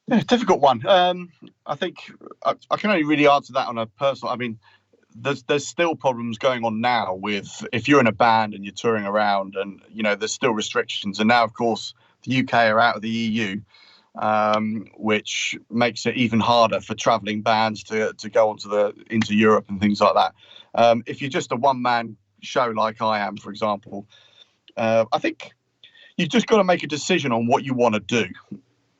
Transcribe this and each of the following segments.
Yeah, difficult one. I think I can only really answer that on a personal. I mean, there's still problems going on now with if you're in a band and you're touring around, and there's still restrictions. And now, of course, the UK are out of the EU, which makes it even harder for travelling bands to go into Europe and things like that. If you're just a one man show like I am, for example, I think you've just got to make a decision on what you want to do.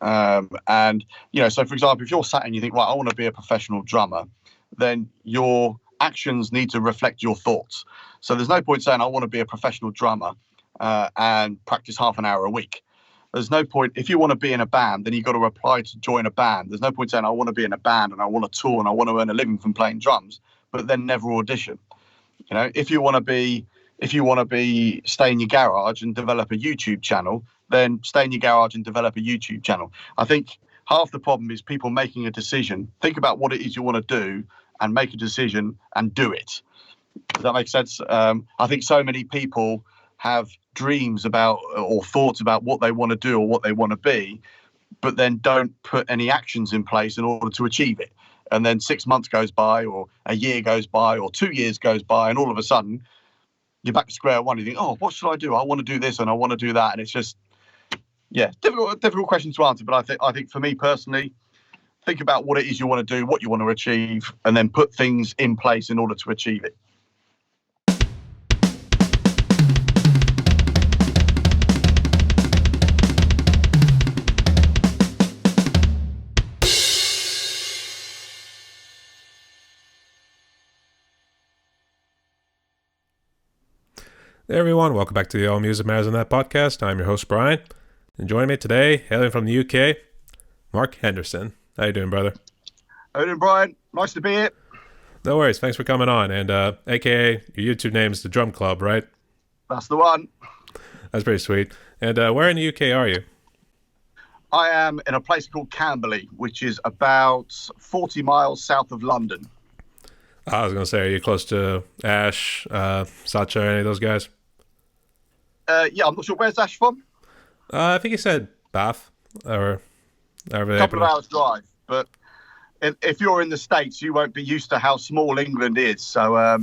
So for example, if you're sat and you think, right, I want to be a professional drummer, then your actions need to reflect your thoughts. So there's no point saying I want to be a professional drummer and practice half an hour a week. There's no point if you want to be in a band, then you've got to apply to join a band. There's no point saying I want to be in a band and I want to tour and I want to earn a living from playing drums, but then never audition. If you want to stay in your garage and develop a YouTube channel, then stay in your garage and develop a YouTube channel. I think half the problem is people making a decision. Think about what it is you want to do and make a decision and do it. Does that make sense? I think so many people have dreams about or thoughts about what they want to do or what they want to be, but then don't put any actions in place in order to achieve it. And then 6 months goes by or a year goes by or 2 years goes by, and all of a sudden you're back to square one. You think, oh, what should I do? I want to do this and I want to do that. And it's just, difficult question to answer. But I think for me personally, think about what it is you want to do, what you want to achieve, and then put things in place in order to achieve it. Hey everyone, welcome back to the All Music Matters in That podcast. I'm your host Brian, and joining me today, hailing from the UK, Mark Henderson. How you doing, brother? How you doing, Brian? Nice to be here. No worries, thanks for coming on. And AKA, your YouTube name is The Drum Club, right? That's the one. That's pretty sweet. And where in the UK are you? I am in a place called Camberley, which is about 40 miles south of London. I was going to say, are you close to Ash, Sacha, any of those guys? Yeah, I'm not sure. Where's Ash from? I think he said Bath, or a couple of hours drive. But if you're in the States, you won't be used to how small England is. So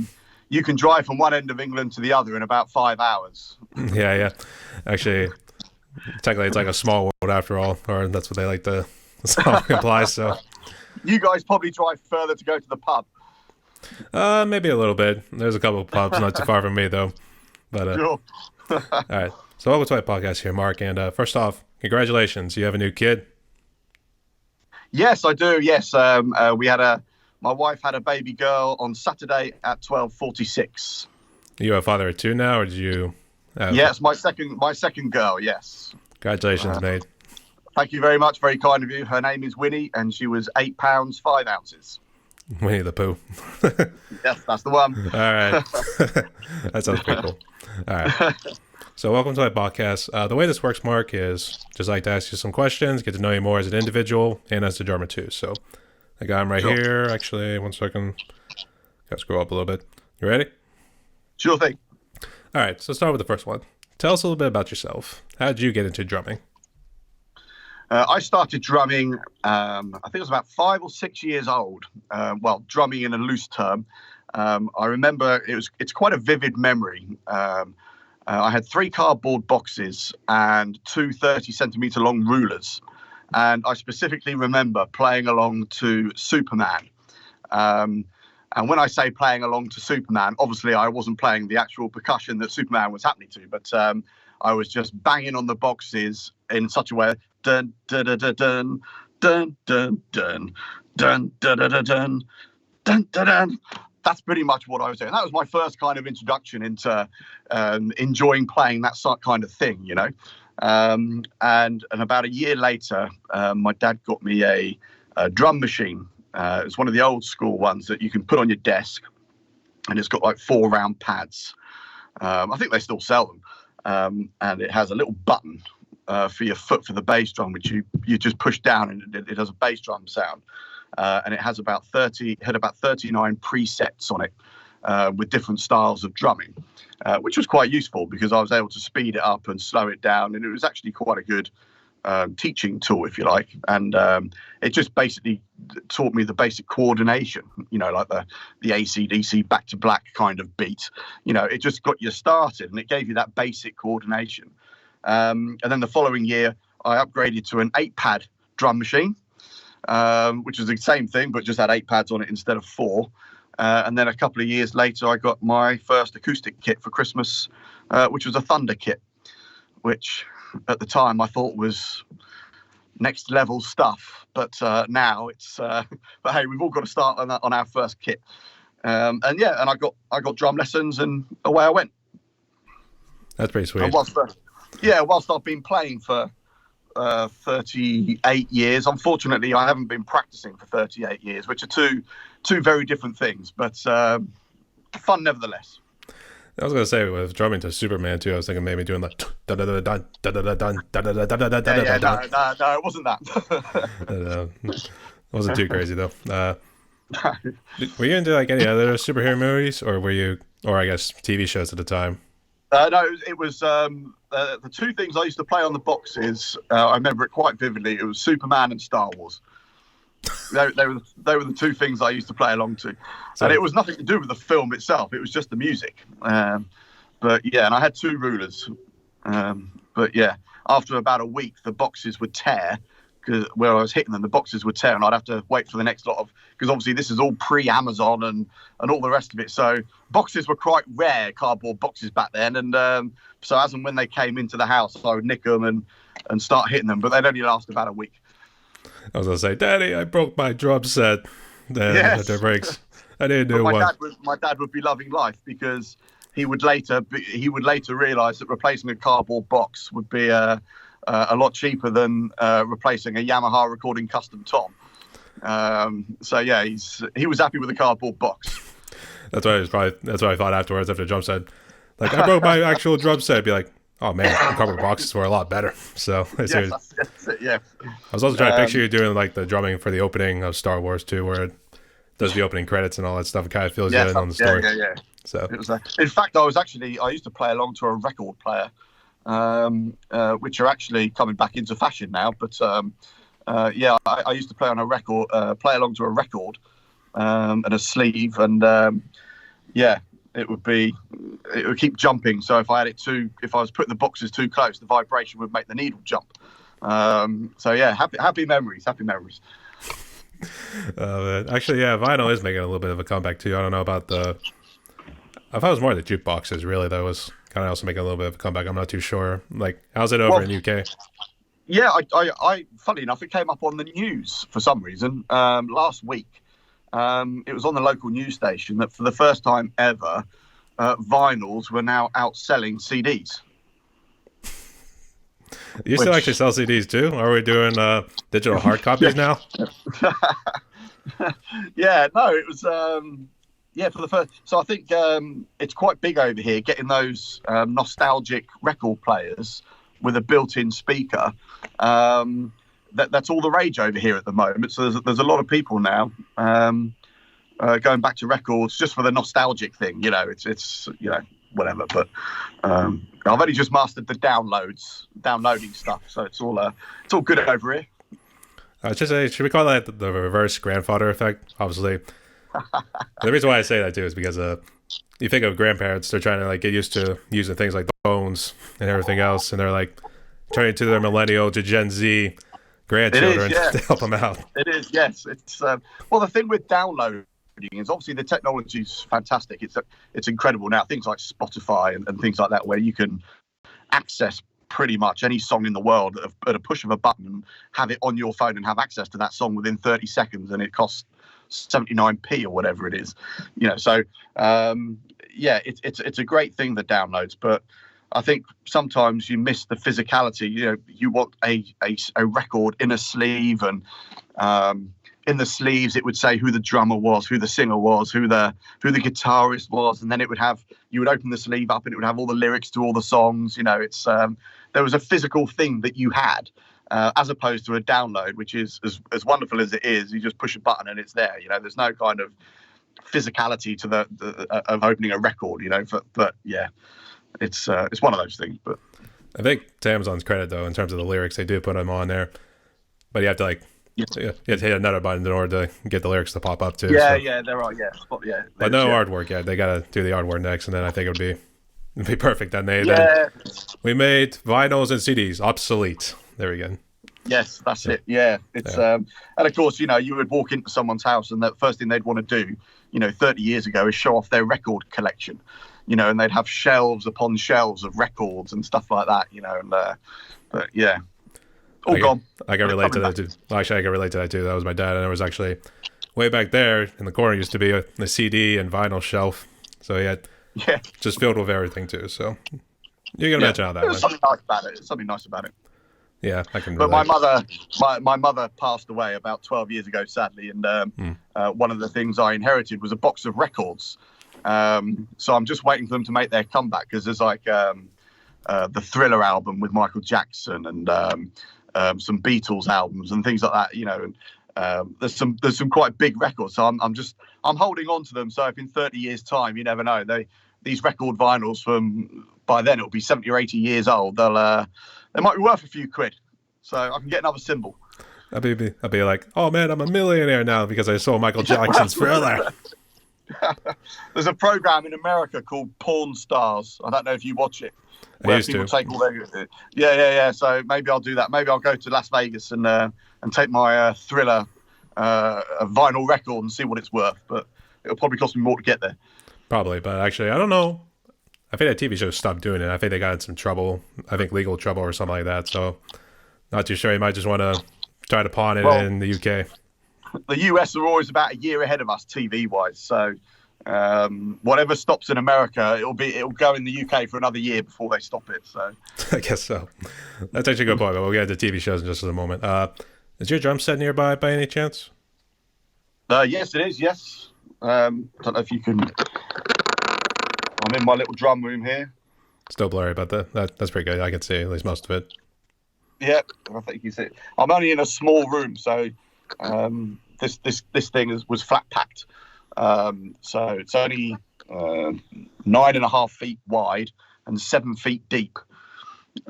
you can drive from one end of England to the other in about 5 hours. Yeah. Actually, technically, it's like a small world after all, or that's what they like to imply. So you guys probably drive further to go to the pub. Maybe a little bit. There's a couple of pubs not too far from me, though. But sure. All right. So welcome to my podcast here, Mark. And first off, congratulations. You have a new kid? Yes, I do. Yes. My wife had a baby girl on Saturday at 12:46. You a father of two now, or did you? Yes, my second girl. Yes. Congratulations, mate. Thank you very much. Very kind of you. Her name is Winnie, and she was 8 pounds 5 ounces. Winnie the Pooh. Yes, that's the one. All right. That sounds pretty cool. All right. So welcome to my podcast. The way this works, Mark, is just like to ask you some questions, get to know you more as an individual and as a drummer too. So I got him right here. Actually, 1 second. Got to scroll up a little bit. You ready? Sure thing. All right. So start with the first one. Tell us a little bit about yourself. How did you get into drumming? I started drumming, I think I was about 5 or 6 years old. Drumming in a loose term. I remember it's quite a vivid memory. I had 3 cardboard boxes and 2 30-centimeter long rulers. And I specifically remember playing along to Superman. And when I say playing along to Superman, obviously I wasn't playing the actual percussion that Superman was happening to, but I was just banging on the boxes in such a way, dun dun dun dun dun dun dun dun dun dun dun dun dun dun dun. That's pretty much what I was doing. That was my first kind of introduction into enjoying playing that kind of thing, And about a year later, my dad got me a drum machine. It's one of the old school ones that you can put on your desk, and it's got like 4 round pads. I think they still sell them. And it has a little button for your foot for the bass drum, which you just push down, and it has a bass drum sound. And it has about 39 presets on it with different styles of drumming, which was quite useful because I was able to speed it up and slow it down, and it was actually quite a good teaching tool, if you like, and it just basically taught me the basic coordination. Like the AC/DC Back to Black kind of beat. It just got you started, and it gave you that basic coordination. And then the following year, I upgraded to an 8-pad drum machine, which was the same thing, but just had 8 pads on it instead of 4. And then a couple of years later, I got my first acoustic kit for Christmas, which was a Thunder kit, which at the time I thought was next level stuff. But now it's, but hey, we've all got to start on our first kit. And I got drum lessons, and away I went. That's pretty sweet. And whilst I've been playing for 38 years, unfortunately, I haven't been practicing for 38 years, which are two very different things, but fun nevertheless. I was gonna say with drumming to Superman too. I was thinking maybe doing like da da da da da da da da da da da da da da da. No, it wasn't that. It wasn't too crazy though. Were you into like any other superhero movies, or I guess TV shows at the time? No, it was the two things I used to play on the boxes. I remember it quite vividly. It was Superman and Star Wars. They were the two things I used to play along to, and it was nothing to do with the film itself. It was just the music. But yeah, and I had 2 rulers. But yeah, after about a week, the boxes would tear. Because where I was hitting them, the boxes would tear, and I'd have to wait for the next lot of. Because obviously this is all pre-Amazon and all the rest of it. So boxes were quite rare, cardboard boxes back then, and so as and when they came into the house, I would nick them and start hitting them. But they'd only last about a week. I was gonna say, Daddy, I broke my drum set. Yes. That breaks. I need a new one. My dad would be loving life, because he would later realise that replacing a cardboard box would be a lot cheaper than replacing a Yamaha recording custom tom. So yeah, he was happy with the cardboard box. That's what I thought afterwards after the drum set. Like, I broke my actual drum set. I'd be like, oh man, the cardboard boxes were a lot better. So that's it, yeah. I was also trying to picture you doing like the drumming for the opening of Star Wars 2, where it does the opening credits and all that stuff. It kind of fills you in on the story. Yeah. So it was. In fact, I used to play along to a record player, which are actually coming back into fashion now. But I used to play on a record, play along to a record, and a sleeve, and it would keep jumping. So if I was putting the boxes too close, the vibration would make the needle jump. So yeah, happy memories. Actually, yeah, vinyl is making a little bit of a comeback too. I don't know about I thought it was more the jukeboxes, really. That was kind of also making a little bit of a comeback. I'm not too sure. Like, how's it over in UK? Yeah, I funny enough, it came up on the news for some reason last week. It was on the local news station that for the first time ever, vinyls were now outselling CDs. You still actually sell CDs too? Are we doing digital hard copies now? Yeah, no, it was for the first. So I think it's quite big over here, getting those nostalgic record players with a built-in speaker. That's all the rage over here at the moment. So there's a lot of people now going back to records just for the nostalgic thing. It's whatever. But I've only just mastered the downloading stuff, so it's all good over here. Should we call that the reverse grandfather effect? Obviously, the reason why I say that too is because you think of grandparents, they're trying to like get used to using things like the phones and everything else, and they're like turning to their millennial to Gen Z grandchildren to help them out. It is, yes. It's the thing with downloading is obviously the technology is fantastic. It's incredible now. Things like Spotify and things like that, where you can access pretty much any song in the world at a push of a button, have it on your phone and have access to that song within 30 seconds, and it costs 79p or whatever it is. So it's a great thing, the downloads, but I think sometimes you miss the physicality. You want a record in a sleeve, and in the sleeves it would say who the drummer was, who the singer was, who the guitarist was, and then you would open the sleeve up and it would have all the lyrics to all the songs. It's there was a physical thing that you had, as opposed to a download, which is as wonderful as it is. You just push a button and it's there. There's no kind of physicality to of opening a record. But yeah. It's one of those things, but I think to Amazon's credit, though, in terms of the lyrics, they do put them on there. But you have to, like, Yeah, you have to hit another button in order to get the lyrics to pop up, too. yeah, So. yeah, there are, yeah, yeah. But no artwork yet. They got to do the artwork next, and then I think it'd be perfect. Then Yeah. we made vinyls and CDs obsolete. There we go. Yes, that's it. Yeah, it's and of course, you would walk into someone's house, and the first thing they'd want to do, 30 years ago, is show off their record collection, and they'd have shelves upon shelves of records and stuff like that, and but yeah, all gone. I can relate to that too. Well, actually, I can relate to that too. That was my dad, and there was actually way back there in the corner used to be a CD and vinyl shelf, so he had just filled with everything too. So you can imagine how that was. Something nice about it. Yeah, I can. But my mother passed away about 12 years ago, sadly, and one of the things I inherited was a box of records. So I'm just waiting for them to make their comeback, because there's like the Thriller album with Michael Jackson and some Beatles albums and things like that. And there's some quite big records. So I'm holding on to them. So if in 30 years' time, you never know, these record vinyls by then it'll be 70 or 80 years old. They might be worth a few quid, so I can get another symbol. I'll be like, oh man, I'm a millionaire now because I saw Michael Jackson's Thriller. There's a program in America called Pawn Stars. I don't know if you watch it. I used to. Take all their, yeah. So maybe I'll do that. Maybe I'll go to Las Vegas and take my Thriller vinyl record and see what it's worth. But it'll probably cost me more to get there. Probably, but actually, I don't know. I think that TV show stopped doing it. I think they got in some trouble. I think legal trouble or something like that. So, not too sure. You might just want to try to pawn it in the UK. The US are always about a year ahead of us TV-wise. So, whatever stops in America, it'll go in the UK for another year before they stop it. So, I guess so. That's actually a good point. But we'll get to TV shows in just a moment. Is your drum set nearby by any chance? Yes, it is. Yes. I don't know if you can. I'm in my little drum room here. Still blurry, but that's pretty good. I can see at least most of it. Yeah, I think you see it. I'm only in a small room, so this thing was flat packed. So it's only 9.5 feet wide and 7 feet deep.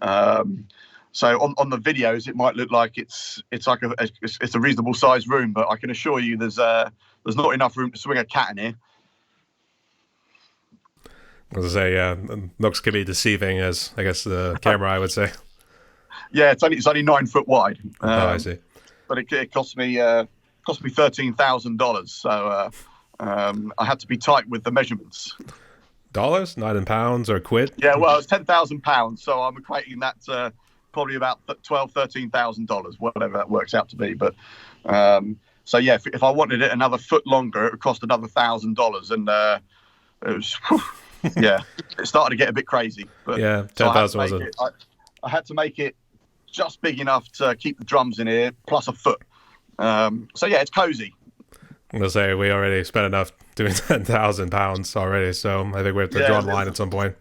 So on the videos, it might look like it's like it's a reasonable sized room, but I can assure you there's not enough room to swing a cat in here. As I say, looks can be deceiving, as I guess the camera, I would say. Yeah, it's only 9 foot wide. I see. But it cost me $13,000. So I had to be tight with the measurements. Dollars, not in pounds or quid? Yeah, well, it's £10,000, so I'm equating that to probably about $13,000, whatever that works out to be. But so yeah, if I wanted it another foot longer, it would cost another $1,000, and it was. Yeah, it started to get a bit crazy. But yeah, 10,000 wasn't. I had to make it just big enough to keep the drums in here, plus a foot. So yeah, it's cozy. I'm gonna say we already spent enough doing £10,000 already, so I think we have to draw the line at some point.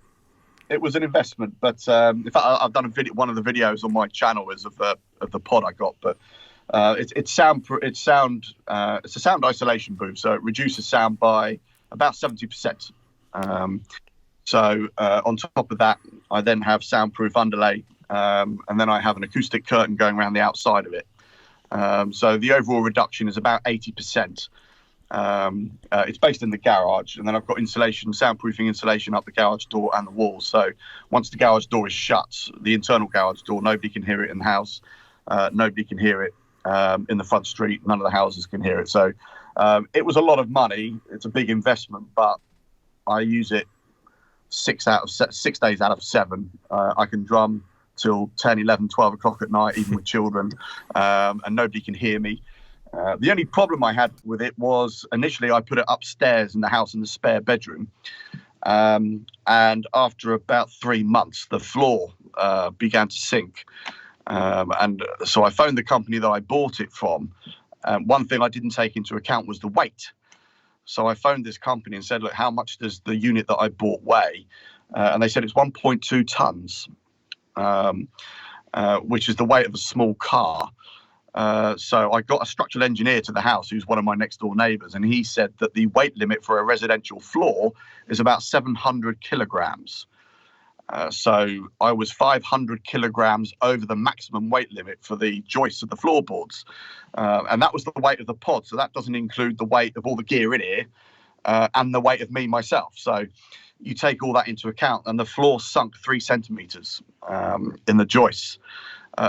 It was an investment, but in fact, I've done a video. One of the videos on my channel is of the pod I got, but it's a sound isolation booth, so it reduces sound by about 70%. So on top of that, I then have soundproof underlay, and then I have an acoustic curtain going around the outside of it. So the overall reduction is about 80%. It's based in the garage, and then I've got soundproofing insulation up the garage door and the walls. So once the garage door is shut, the internal garage door, nobody can hear it in the house. Nobody can hear it in the front street. None of the houses can hear it. So it was a lot of money. It's a big investment, but I use it 6 days out of 7. I can drum till 10, 11, 12 o'clock at night, even with children, and nobody can hear me. The only problem I had with it was initially I put it upstairs in the house in the spare bedroom. And after about 3 months, the floor began to sink. And so I phoned the company that I bought it from. One thing I didn't take into account was the weight. So I phoned this company and said, look, how much does the unit that I bought weigh? And they said it's 1.2 tons, which is the weight of a small car. So I got a structural engineer to the house who's one of my next door neighbours, and he said that the weight limit for a residential floor is about 700 kilograms. So I was 500 kilograms over the maximum weight limit for the joists of the floorboards. And that was the weight of the pod. So that doesn't include the weight of all the gear in here and the weight of me myself. So you take all that into account, and the floor sunk 3 centimeters in the joists.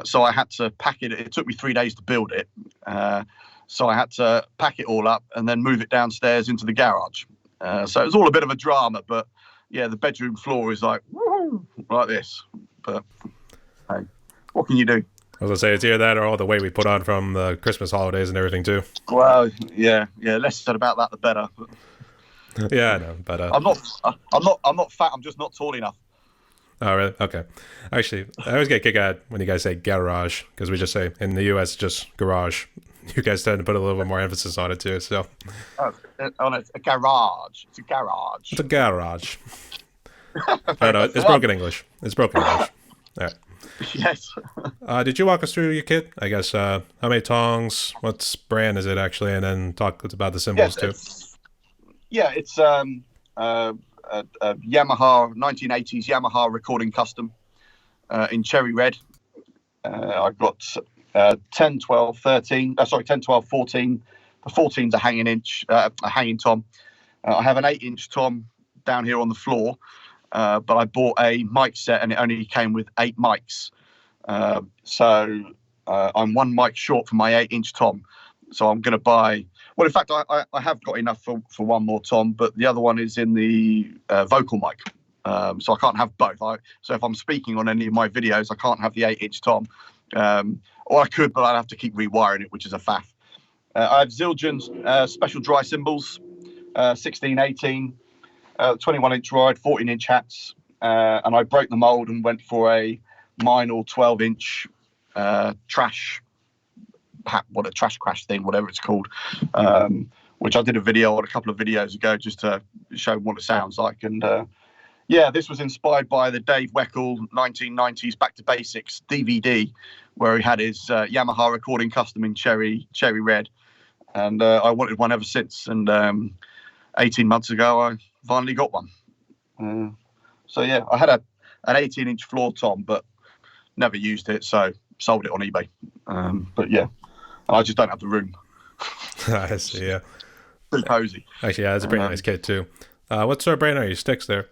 So I had to pack it. It took me 3 days to build it. So I had to pack it all up and then move it downstairs into the garage. So it was all a bit of a drama, but yeah, the bedroom floor is like, woo, like this. But hey, what can you do? I was gonna say, it's either that or all the weight we put on from the Christmas holidays and everything too. Well, yeah. Less said about that, the better. Yeah, I know, but I'm not fat. I'm just not tall enough. Oh, really? Okay. Actually, I always get a kick out when you guys say garage, because we just say in the U.S. just garage. You guys tend to put a little bit more emphasis on it too. So, it's a garage. It's a garage. It's a garage. No, it's broken English. It's broken English. All right. Yes. Did you walk us through your kit? I guess how many tongs? What brand is it actually? And then talk about the symbols too. It's a Yamaha 1980s Yamaha recording custom in cherry red. I've got 10, 12, 13. 10, 12, 14. The 14's a hanging tom. I have an 8-inch tom down here on the floor, but I bought a mic set and it only came with 8 mics. So I'm 1 mic short for my 8-inch tom. So I'm going to buy. Well, in fact, I have got enough for 1 more tom, but the other one is in the vocal mic. So I can't have both. So if I'm speaking on any of my videos, I can't have the 8-inch tom. Or I could, but I'd have to keep rewiring it, which is a faff. I have Zildjian's special dry cymbals, 16, 18, 21-inch ride, 14-inch hats. And I broke the mold and went for a Meinl 12-inch trash crash thing, whatever it's called, which I did a video on a couple of videos ago just to show what it sounds like. And this was inspired by the Dave Weckl 1990s Back to Basics DVD, where he had his Yamaha recording custom in cherry red. And I wanted one ever since. And 18 months ago, I finally got one. I had an 18-inch floor tom, but never used it, so sold it on eBay. I just don't have the room. I see, yeah. Too cozy. Actually, yeah, that's a pretty nice kit too. What sort of brand are your sticks there?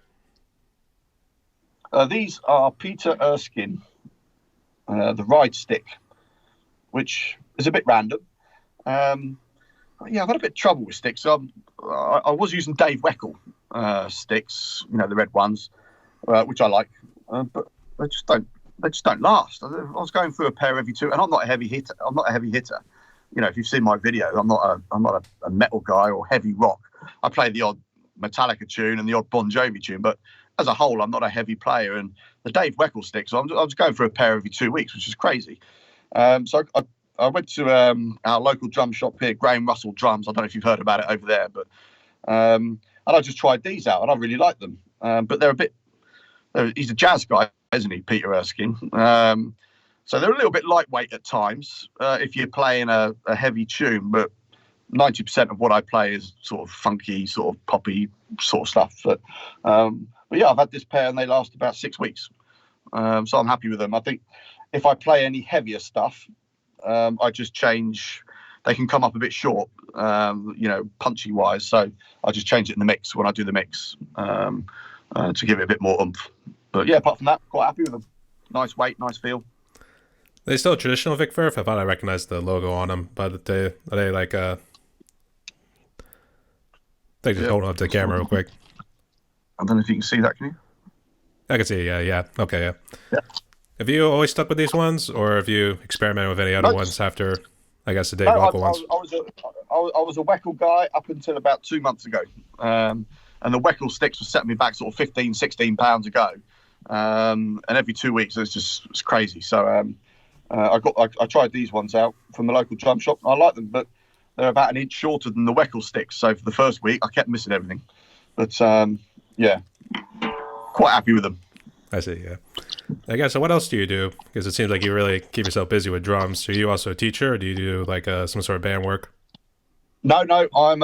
These are Peter Erskine, the ride stick, which is a bit random. I've had a bit of trouble with sticks. I was using Dave Weckl sticks, the red ones, which I like, but they just don't last. I was going through a pair every 2, and I'm not a heavy hitter. If you've seen my video, I'm not a metal guy or heavy rock. I play the odd Metallica tune and the odd Bon Jovi tune, but as a whole, I'm not a heavy player. And the Dave Weckl sticks, I was going for a pair every 2 weeks, which is crazy. So I went to our local drum shop here, Graham Russell Drums. I don't know if you've heard about it over there, but and I just tried these out, and I really like them. But they're a bit. He's a jazz guy, isn't he, Peter Erskine? So they're a little bit lightweight at times if you're playing a heavy tune, but 90% of what I play is sort of funky, sort of poppy sort of stuff. But I've had this pair and they last about 6 weeks. So I'm happy with them. I think if I play any heavier stuff, I just change. They can come up a bit short, punchy wise. So I just change it in the mix when I do the mix to give it a bit more oomph. But yeah, apart from that, quite happy with them. Nice weight, nice feel. Are they still traditional Vic Firth? I thought I recognized the logo on them, but are they like they just hold up to the camera real quick. I don't know if you can see that, can you? I can see, yeah. Okay, yeah. Have you always stuck with these ones, or have you experimented with any other ones after, I guess, the Dave Weckl ones? I was a Weckl guy up until about 2 months ago. And the Weckl sticks were setting me back sort of 15, 16 pounds a go. And every 2 weeks, it's crazy. So I tried these ones out from the local drum shop. I like them, but they're about an inch shorter than the Weckl sticks. So for the first week, I kept missing everything. But quite happy with them. I see, yeah. I guess, so what else do you do? Because it seems like you really keep yourself busy with drums. Are you also a teacher, or do you do like some sort of band work? No, I'm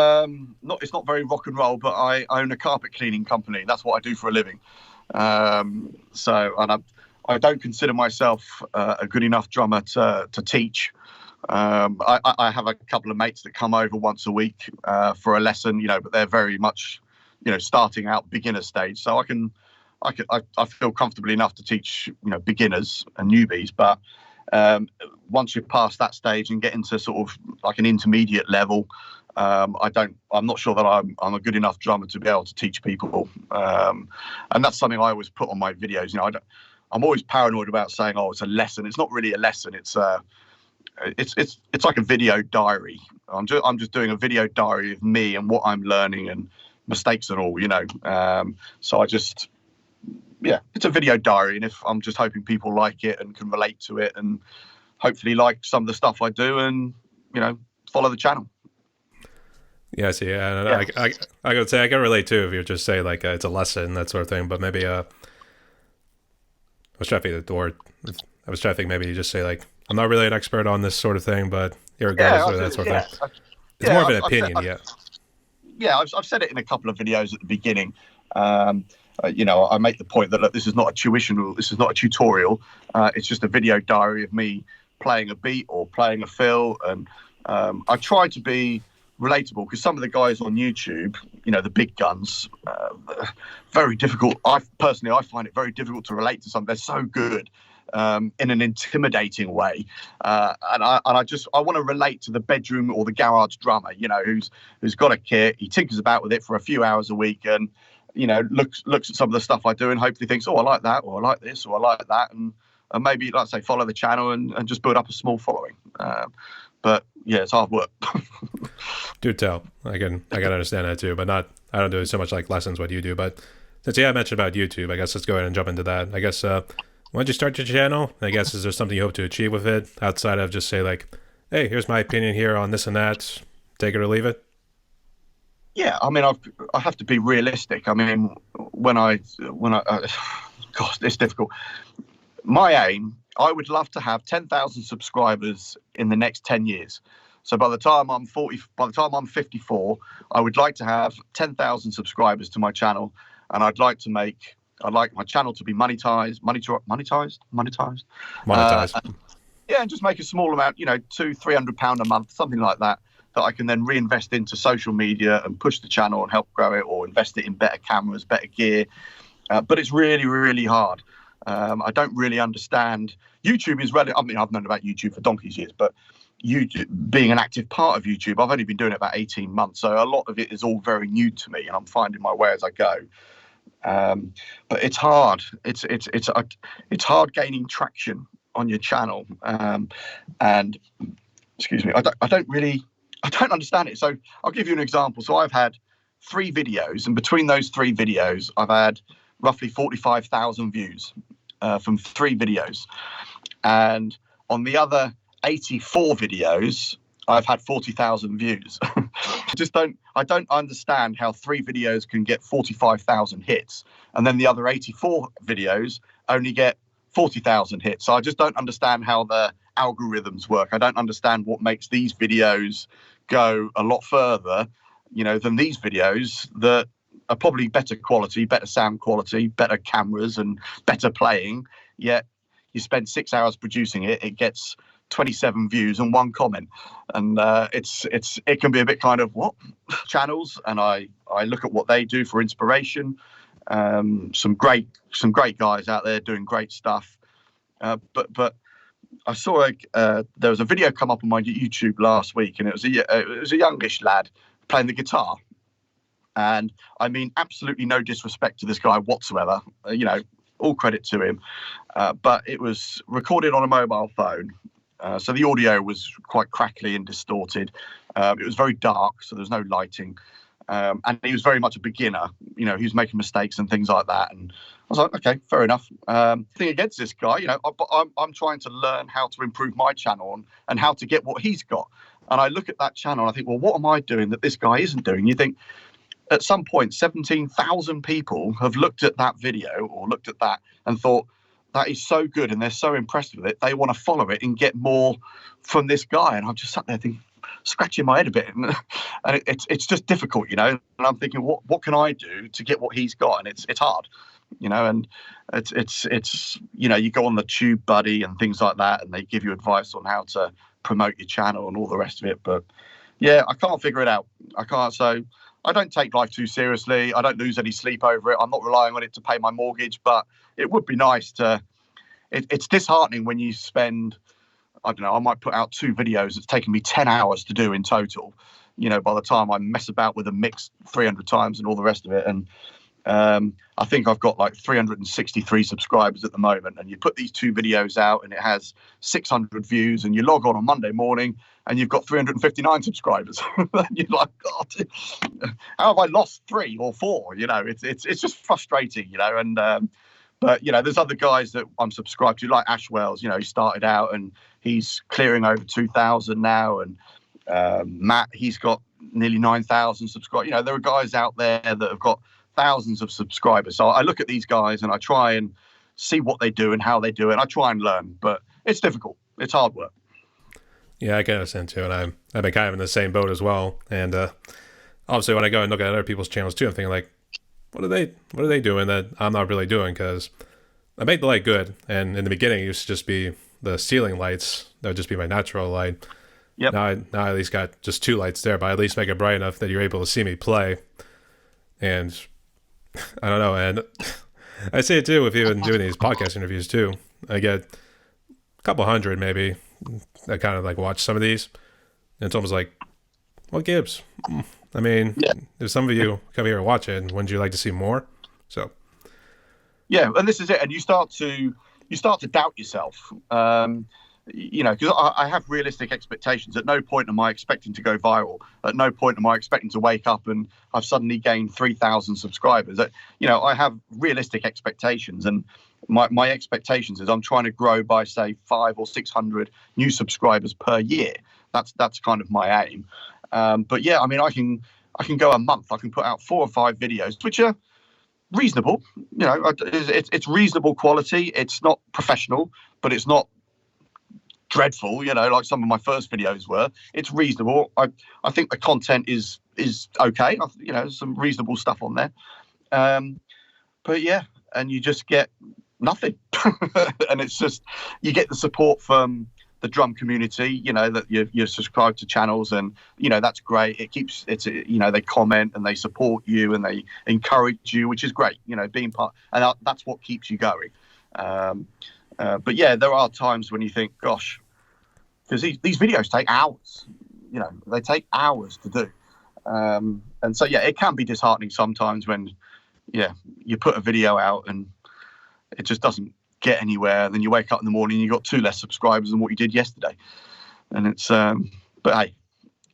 not. It's not very rock and roll, but I own a carpet cleaning company. That's what I do for a living. I don't consider myself a good enough drummer to teach. I have a couple of mates that come over once a week for a lesson, but they're very much, starting out beginner stage. So I feel comfortable enough to teach, beginners and newbies. But once you're past that stage and get into sort of like an intermediate level, I'm not sure that I'm a good enough drummer to be able to teach people. And that's something I always put on my videos. I'm always paranoid about saying, "Oh, it's a lesson." It's not really a lesson. It's like a video diary. I'm just doing a video diary of me and what I'm learning and mistakes and all, So it's a video diary, and if I'm just hoping people like it and can relate to it and hopefully like some of the stuff I do and follow the channel. Yeah, I see. Yeah, I gotta say I can relate too if you just say like it's a lesson, that sort of thing. But maybe I was trying to think the door. I was trying to think maybe you just say like I'm not really an expert on this sort of thing, but here it goes, or that sort of thing. It's more of an opinion, I've said it in a couple of videos at the beginning. I make the point that look, this is not a tutorial. It's just a video diary of me playing a beat or playing a fill, and I try to be relatable because some of the guys on YouTube, the big guns, very difficult. I find it very difficult to relate to some. They're so good in an intimidating way, and I want to relate to the bedroom or the garage drummer, who's got a kit, he tinkers about with it for a few hours a week, and looks at some of the stuff I do and hopefully thinks, oh, I like that, or I like this, or I like that, and maybe, like I say, follow the channel and just build up a small following. But yeah, it's hard work. Do tell. I can understand that too, but I don't do so much like lessons what you do. But since I mentioned about YouTube, I guess let's go ahead and jump into that. I guess when did you start your channel? I guess is there something you hope to achieve with it outside of just say like, hey, here's my opinion here on this and that, take it or leave it? Yeah, I mean, I have to be realistic. I mean, gosh, it's difficult. My aim, I would love to have 10,000 subscribers in the next 10 years. So by the time I'm 54, I would like to have 10,000 subscribers to my channel, and I'd like my channel to be monetized. Yeah, and just make a small amount, £200-300 a month, something like that I can then reinvest into social media and push the channel and help grow it, or invest it in better cameras, better gear. But it's really, really hard. I don't really understand. YouTube is I've known about YouTube for donkey's years, but YouTube, being an active part of YouTube, I've only been doing it about 18 months. So a lot of it is all very new to me, and I'm finding my way as I go. But it's hard. It's hard gaining traction on your channel. And excuse me, I don't understand it. So I'll give you an example. So I've had 3 videos, and between those 3 videos, I've had roughly 45,000 views from 3 videos. And on the other 84 videos, I've had 40,000 views. I don't understand how 3 videos can get 45,000 hits, and then the other 84 videos only get 40,000 hits. So I just don't understand how the algorithms work. I don't understand what makes these videos go a lot further, than these videos that are probably better quality, better sound quality, better cameras and better playing. Yet you spend 6 hours producing it, it gets 27 views and 1 comment. And it can be a bit kind of what channels. And I look at what they do for inspiration. Some great guys out there doing great stuff. But I saw there was a video come up on my YouTube last week, and it was a youngish lad playing the guitar. And I mean, absolutely no disrespect to this guy whatsoever. All credit to him. But it was recorded on a mobile phone. So the audio was quite crackly and distorted. It was very dark, so there was no lighting. And he was very much a beginner. He was making mistakes and things like that. And I was like, okay, fair enough. Thing against this guy, I'm trying to learn how to improve my channel and how to get what he's got. And I look at that channel and I think, well, what am I doing that this guy isn't doing? You think at some point, 17,000 people have looked at that video or looked at that and thought, that is so good, and they're so impressed with it. They want to follow it and get more from this guy. And I'm just sat there thinking, scratching my head a bit, and it's just difficult, And I'm thinking, what can I do to get what he's got? And it's hard. And it's you go on the Tube Buddy and things like that, and they give you advice on how to promote your channel and all the rest of it. But yeah, I can't figure it out. I can't. So I don't take life too seriously. I don't lose any sleep over it. I'm not relying on it to pay my mortgage, but it would be nice to. It's disheartening when you spend, I don't know, I might put out 2 videos. It's taken me 10 hours to do in total. By the time I mess about with a mix 300 times and all the rest of it. And I think I've got like 363 subscribers at the moment. And you put these 2 videos out and it has 600 views, and you log on Monday morning and you've got 359 subscribers. You're like, God, how have I lost 3 or 4? It's just frustrating, and but there's other guys that I'm subscribed to, like Ash Wells. He started out and he's clearing over 2,000 now, and Matt, he's got nearly 9,000 subscribers. There are guys out there that have got thousands of subscribers. So I look at these guys and I try and see what they do and how they do it. I try and learn, but it's difficult. It's hard work. Yeah, I can understand too, and I've been kind of in the same boat as well. And obviously, when I go and look at other people's channels too, I'm thinking like, what are they doing that I'm not really doing? Because I make the light good, and in the beginning, it used to just be the ceiling lights. That would just be my natural light. Yep. Now I at least got just 2 lights there, but I at least make it bright enough that you're able to see me play. And I don't know, and I see it too with even doing these podcast interviews too. I get a couple hundred maybe that kind of like watch some of these, and it's almost like, what gives? I mean, yeah. If some of you come here and watch it, wouldn't you like to see more? So yeah, and this is it, and you start to doubt yourself. Because I have realistic expectations. At no point am I expecting to go viral. At no point am I expecting to wake up and I've suddenly gained 3,000 subscribers. I have realistic expectations, and my expectations is I'm trying to grow by, say, 500 or 600 new subscribers per year. That's kind of my aim. But yeah, I mean, I can go a month. I can put out 4 or 5 videos, which are reasonable. It's reasonable quality. It's not professional, but it's not dreadful, like some of my first videos were. It's reasonable. I think the content is okay. Some reasonable stuff on there. But yeah, and you just get nothing. And it's just, you get the support from the drum community, that you're subscribed to channels, and that's great. They comment and they support you and they encourage you, which is great. Being part, and that's what keeps you going. But yeah, there are times when you think, gosh, because these videos take hours. They take hours to do. And so yeah, it can be disheartening sometimes when you put a video out and it just doesn't get anywhere. Then you wake up in the morning and you've got 2 less subscribers than what you did yesterday. And it's but hey,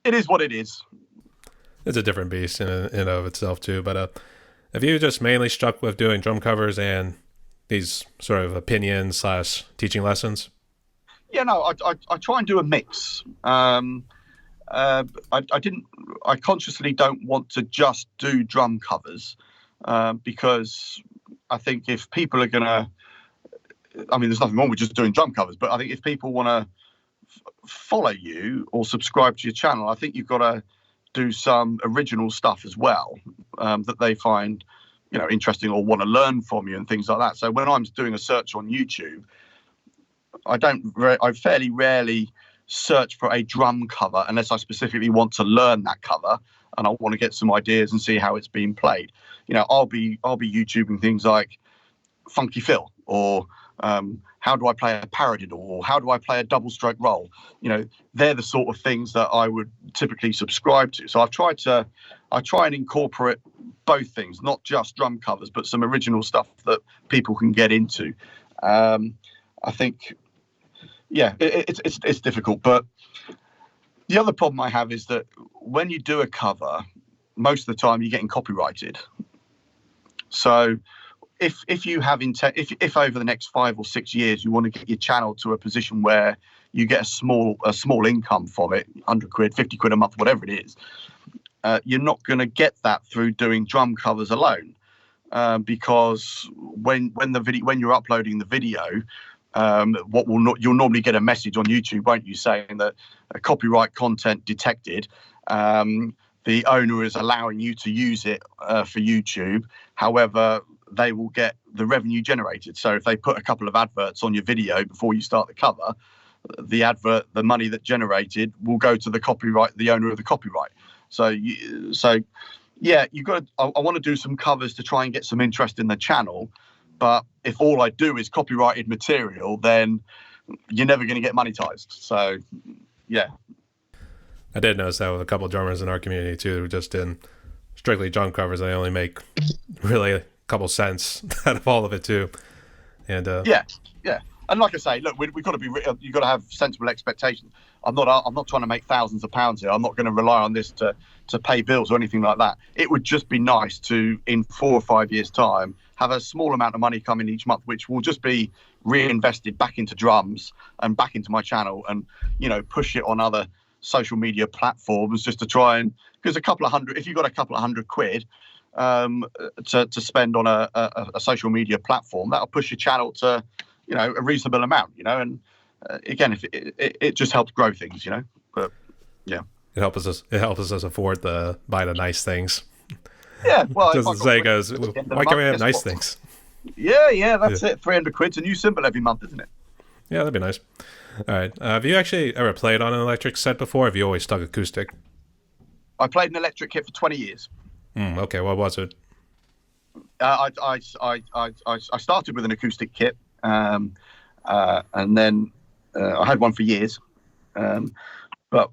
it is what it is. It's a different beast in and of itself too. But have you just mainly stuck with doing drum covers and these sort of opinions / teaching lessons? Yeah, no, I try and do a mix. I consciously don't want to just do drum covers because I think if people are gonna, I mean, there's nothing wrong with just doing drum covers, but I think if people want to follow you or subscribe to your channel, I think you've got to do some original stuff as well that they find, interesting or want to learn from you and things like that. So when I'm doing a search on YouTube, I fairly rarely search for a drum cover unless I specifically want to learn that cover and I want to get some ideas and see how it's being played. I'll be YouTubing things like Funky Fill or how do I play a paradiddle or how do I play a double stroke roll. They're the sort of things that I would typically subscribe to. So I try and incorporate both things, not just drum covers, but some original stuff that people can get into. I think, yeah, it's difficult. But the other problem I have is that when you do a cover, most of the time you're getting copyrighted. So if you have if over the next 5 or 6 years you want to get your channel to a position where you get a small income from it, 100 quid, 50 quid a month, whatever it is, you're not going to get that through doing drum covers alone, because when you're uploading the video, you'll normally get a message on YouTube, won't you, saying that copyright content detected. The owner is allowing you to use it for YouTube. However, they will get the revenue generated. So if they put a couple of adverts on your video before you start the cover, the money that generated will go to the owner of the copyright. So yeah, you got. I want to do some covers to try and get some interest in the channel, but if all I do is copyrighted material, then you're never going to get monetized. So yeah. I did notice that with a couple of drummers in our community too, who just in strictly drum covers. They only make really a couple cents out of all of it too. And yeah. And like I say, look, we've got to be. You've got to have sensible expectations. I'm not trying to make thousands of pounds here. I'm not going to rely on this to pay bills or anything like that. It would just be nice to, in 4 or 5 years' time, have a small amount of money come in each month, which will just be reinvested back into drums and back into my channel, and push it on other social media platforms just to try and, because if you've got a couple of £100 to spend on a social media platform, that'll push your channel to a reasonable amount, and again, if it just helps grow things, but yeah, it helps us afford to buy the nice things. Yeah, well, just the saying goes, why can't we have nice things? Yeah, that's it. 300 quid's a new cymbal every month, isn't it? Yeah, that'd be nice. All right, have you actually ever played on an electric set before? Or have you always stuck acoustic? I played an electric kit for 20 years. Okay, what was it? I started with an acoustic kit. And then I had one for years. But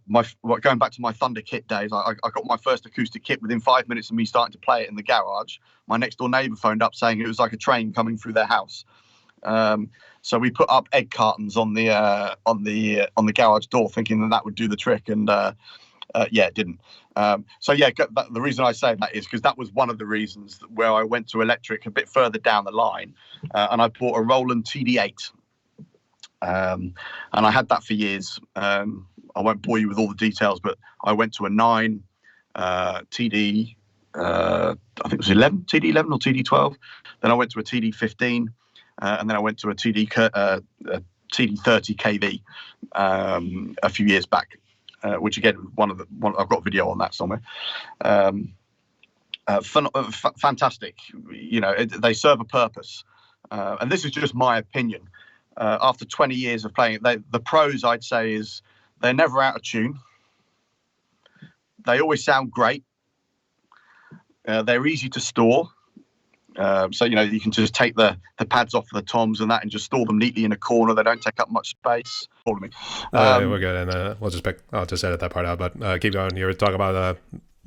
going back to my Thunder kit days, I got my first acoustic kit within 5 minutes of me starting to play it in the garage. My next door neighbour phoned up saying it was like a train coming through their house. So we put up egg cartons on the garage door, thinking that would do the trick, and it didn't. The reason I say that is because that was one of the reasons where I went to electric a bit further down the line, and I bought a Roland TD8, and I had that for years. I won't bore you with all the details, but I went to a 9 TD, I think it was TD11 or TD12. Then I went to a TD15, and then I went to a TD30 KV a few years back. Which again, I've got video on that somewhere. Fantastic, they serve a purpose, and this is just my opinion. After 20 years of playing it, the pros I'd say is they're never out of tune. They always sound great. They're easy to store. So you can just take the pads off the toms and that, and just store them neatly in a corner. They don't take up much space. Follow me. We're good, and I'll just edit that part out. But keep going. You were talking about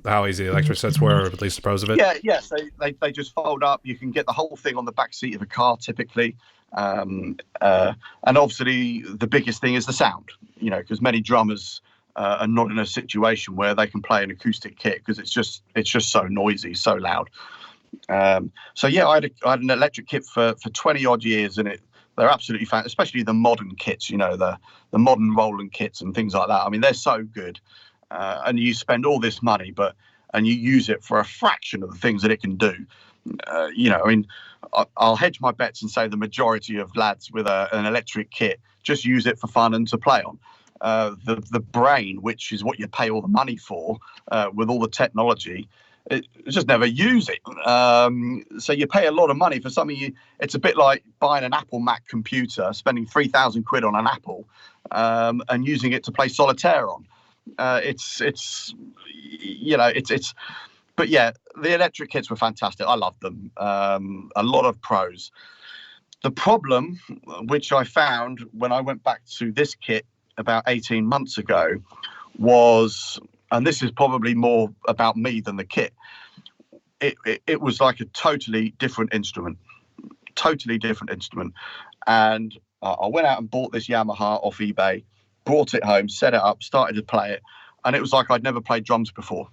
how easy the electric sets were, or at least the pros of it. Yeah. So they just fold up. You can get the whole thing on the back seat of a car typically, and obviously the biggest thing is the sound. Because many drummers are not in a situation where they can play an acoustic kit because it's just so noisy, so loud. I had an electric kit for 20 odd years, and they're absolutely fan, especially the modern kits, the modern Roland kits and things like that. I mean, they're so good, and you spend all this money, and you use it for a fraction of the things that it can do. I'll hedge my bets and say the majority of lads with an electric kit just use it for fun and to play on. The brain, which is what you pay all the money for, with all the technology, just never use it. So you pay a lot of money for something. It's a bit like buying an Apple Mac computer, spending 3,000 quid on an Apple, and using it to play solitaire on. But yeah, the electric kits were fantastic. I loved them. A lot of pros. The problem, which I found when I went back to this kit about 18 months ago, was, and this is probably more about me than the kit, it was like a totally different instrument. And I went out and bought this Yamaha off eBay, brought it home, set it up, started to play it, and it was like I'd never played drums before.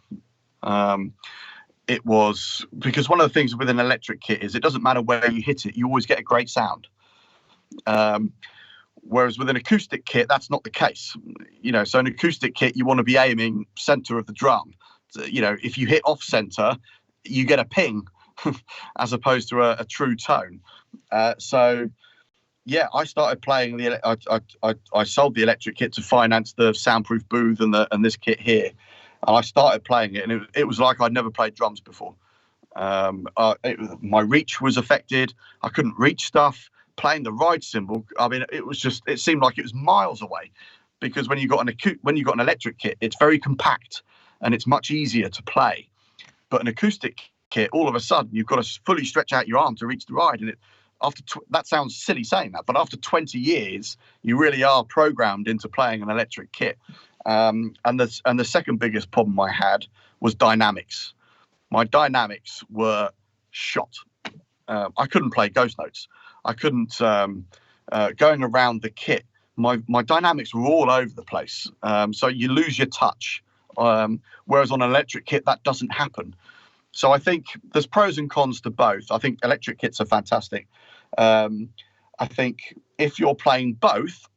It was because one of the things with an electric kit is it doesn't matter where you hit it, you always get a great sound. Whereas with an acoustic kit, that's not the case. So an acoustic kit, you want to be aiming center of the drum. So, if you hit off center, you get a ping as opposed to a true tone. I started playing I sold the electric kit to finance the soundproof booth and this kit here. And I started playing it, and it was like I'd never played drums before. My reach was affected. I couldn't reach stuff. Playing the ride cymbal, I mean, it seemed like it was miles away, because when you got an electric kit, it's very compact and it's much easier to play. But an acoustic kit, all of a sudden, you've got to fully stretch out your arm to reach the ride, and that sounds silly saying that, but after 20 years, you really are programmed into playing an electric kit. And the second biggest problem I had was dynamics. My dynamics were shot. I couldn't play ghost notes. I couldn't, going around the kit, my dynamics were all over the place. So you lose your touch. Whereas on an electric kit, that doesn't happen. So I think there's pros and cons to both. I think electric kits are fantastic. I think if you're playing both,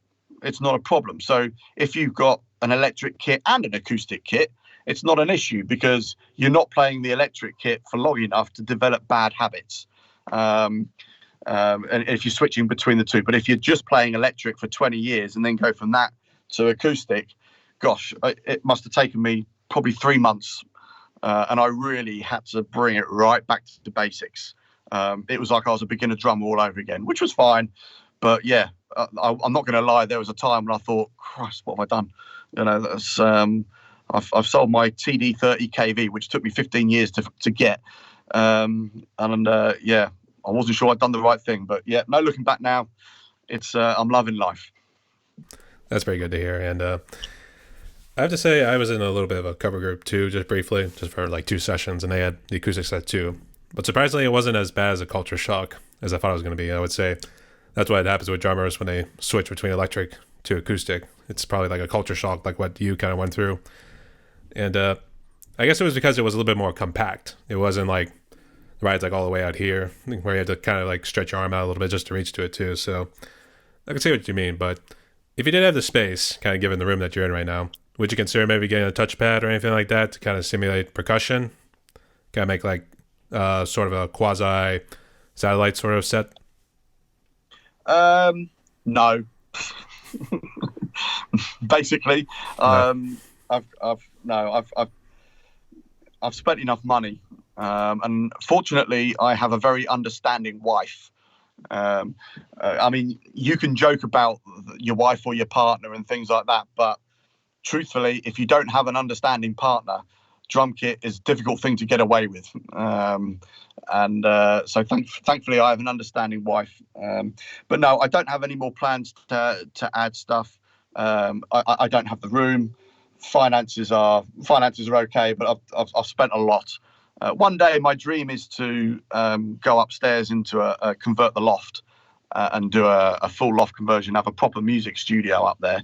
it's not a problem. So if you've got an electric kit and an acoustic kit, it's not an issue, because you're not playing the electric kit for long enough to develop bad habits. And if you're switching between the two, but if you're just playing electric for 20 years and then go from that to acoustic, gosh, it must have taken me probably 3 months. And I really had to bring it right back to the basics. It was like I was a beginner drummer all over again, which was fine. But yeah, I'm not going to lie. There was a time when I thought, Christ, what have I done? You know, that's, I've sold my TD30 KV, which took me 15 years to get. Yeah, I wasn't sure I'd done the right thing. But yeah, no looking back now. It's I'm loving life. That's very good to hear. And I have to say, I was in a little bit of a cover group too, just briefly, just for like 2 sessions, and they had the acoustic set too. But surprisingly, it wasn't as bad as a culture shock as I thought it was going to be. I would say that's what happens with drummers when they switch between electric to acoustic. It's probably like a culture shock, like what you kind of went through. And I guess it was because it was a little bit more compact. It wasn't like the ride's like all the way out here, where you had to kind of like stretch your arm out a little bit just to reach to it too. So I can see what you mean. But if you did have the space, kind of given the room that you're in right now, would you consider maybe getting a touchpad or anything like that to kind of simulate percussion? Kind of make like sort of a quasi satellite sort of set? No. Basically, No. I've spent enough money, and fortunately, I have a very understanding wife. I mean, you can joke about your wife or your partner and things like that, but truthfully, if you don't have an understanding partner, drum kit is a difficult thing to get away with. So thankfully, I have an understanding wife. But no, I don't have any more plans to add stuff. I don't have the room. Finances are okay, but I've spent a lot. One day, my dream is to go upstairs into convert the loft and do a full loft conversion, have a proper music studio up there.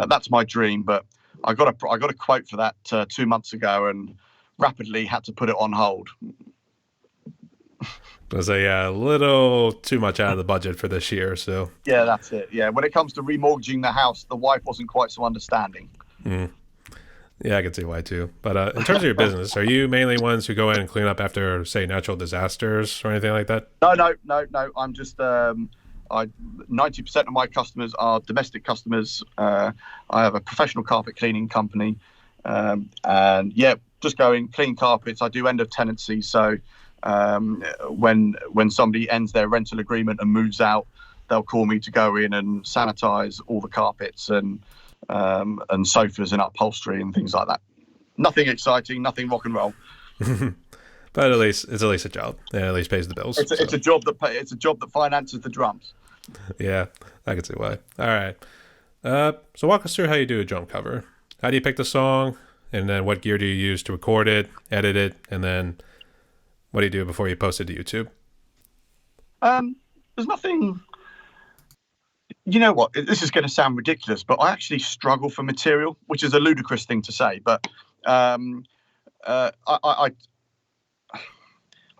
That's my dream, but I got a quote for that 2 months ago and rapidly had to put it on hold. Was a little too much out of the budget for this year, so yeah, that's it. Yeah, when it comes to remortgaging the house, the wife wasn't quite so understanding. Yeah, I can see why too. But in terms of your business, are you mainly ones who go in and clean up after, say, natural disasters or anything like that? No. I'm just 90% of my customers are domestic customers. I have a professional carpet cleaning company, and yeah, just go in, clean carpets. I do end of tenancy, so when somebody ends their rental agreement and moves out, they'll call me to go in and sanitize all the carpets and sofas and upholstery and things like that. Nothing exciting, nothing rock and roll. But at least it's a job, and at least pays the bills. It's a job that finances the drums. Yeah, I can see why. All right. So walk us through how you do a drum cover. How do you pick the song, and then what gear do you use to record it, edit it, and then what do you do before you post it to YouTube? There's nothing. You know what? This is going to sound ridiculous, but I actually struggle for material, which is a ludicrous thing to say. But I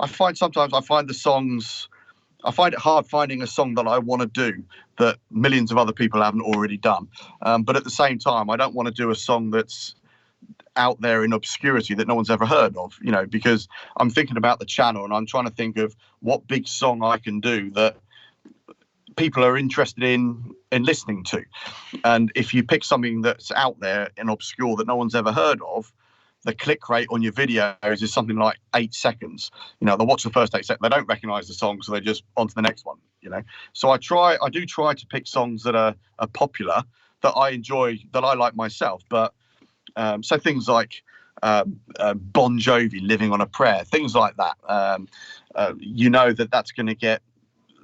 find sometimes I find it hard finding a song that I want to do that millions of other people haven't already done. But at the same time, I don't want to do a song that's out there in obscurity that no one's ever heard of, because I'm thinking about the channel and I'm trying to think of what big song I can do that people are interested in listening to. And if you pick something that's out there and obscure that no one's ever heard of, the click rate on your videos is something like 8 seconds. They watch the first 8 seconds, they don't recognize the song, so they just on to the next one. So I do try to pick songs that are popular, that I enjoy, that I like myself. But so things like Bon Jovi, Living on a Prayer, things like that. That's going to get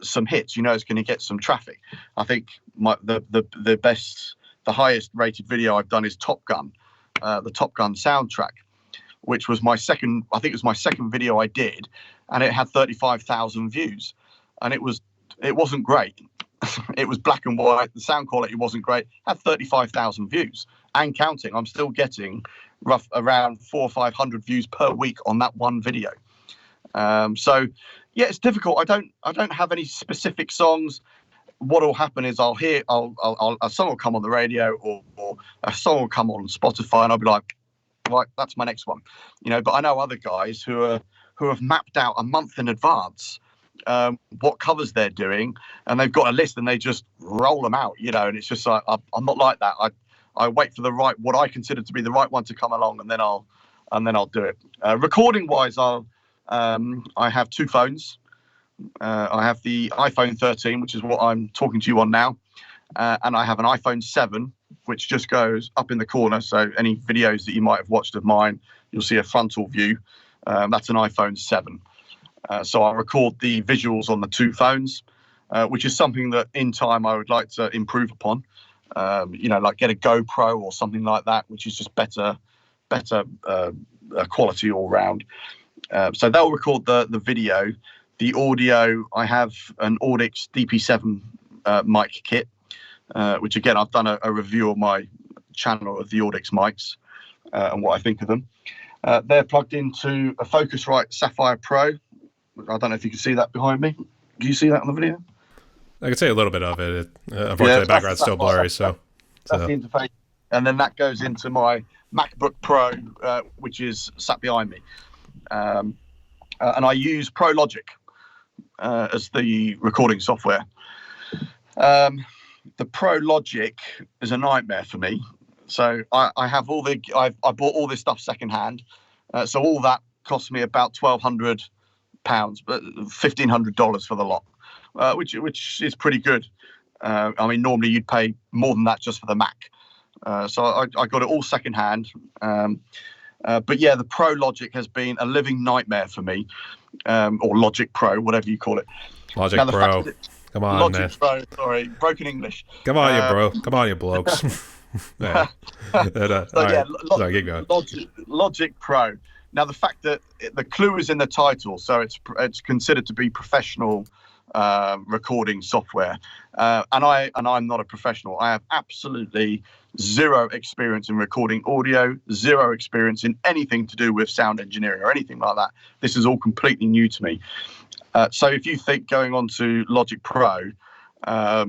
some hits. It's going to get some traffic. I think the highest rated video I've done is Top Gun, the Top Gun soundtrack, which was my second. I think it was my second video I did, and it had 35,000 views, and it wasn't great. It was black and white. The sound quality wasn't great. Had 35,000 views and counting. I'm still getting around 400 or 500 views per week on that one video. So yeah, it's difficult. I don't have any specific songs. What will happen is a song will come on the radio, or a song will come on Spotify, and I'll be like, right, that's my next one. But I know other guys who have mapped out a month in advance what covers they're doing, and they've got a list and they just roll them out, and it's just like, I'm not like that. I wait for what I consider to be the right one to come along, and then I'll do it. Recording wise, I have two phones. I have the iPhone 13, which is what I'm talking to you on now, and I have an iPhone 7, which just goes up in the corner. So any videos that you might have watched of mine, you'll see a frontal view. That's an iPhone 7. So I record the visuals on the two phones, which is something that in time I would like to improve upon. Like get a GoPro or something like that, which is just better quality all round. So they'll record the video. The audio, I have an Audix DP7 mic kit, which again, I've done a review on my channel of the Audix mics and what I think of them. They're plugged into a Focusrite Sapphire Pro. I don't know if you can see that behind me. Do you see that on the video? I can see a little bit of it. Unfortunately, the background's still blurry. That's the interface. And then that goes into my MacBook Pro, which is sat behind me. And I use Pro Logic as the recording software. The Pro Logic is a nightmare for me. So I have I bought all this stuff secondhand. So all that cost me about £1,200, but $1,500 for the lot, which is pretty good. I mean, normally you'd pay more than that just for the Mac. So I got it all secondhand. But yeah, the Pro Logic has been a living nightmare for me, or Logic Pro, whatever you call it. Logic Pro. Come on, Logic man. Pro, sorry, broken English. Come on, you bro. Come on, you blokes. Yeah. Sorry, keep going. Logic Pro. Now, the fact that the clue is in the title, so it's considered to be professional recording software, and I'm not a professional. I have absolutely zero experience in recording audio, zero experience in anything to do with sound engineering or anything like that. This is all completely new to me. So if you think going on to Logic Pro, it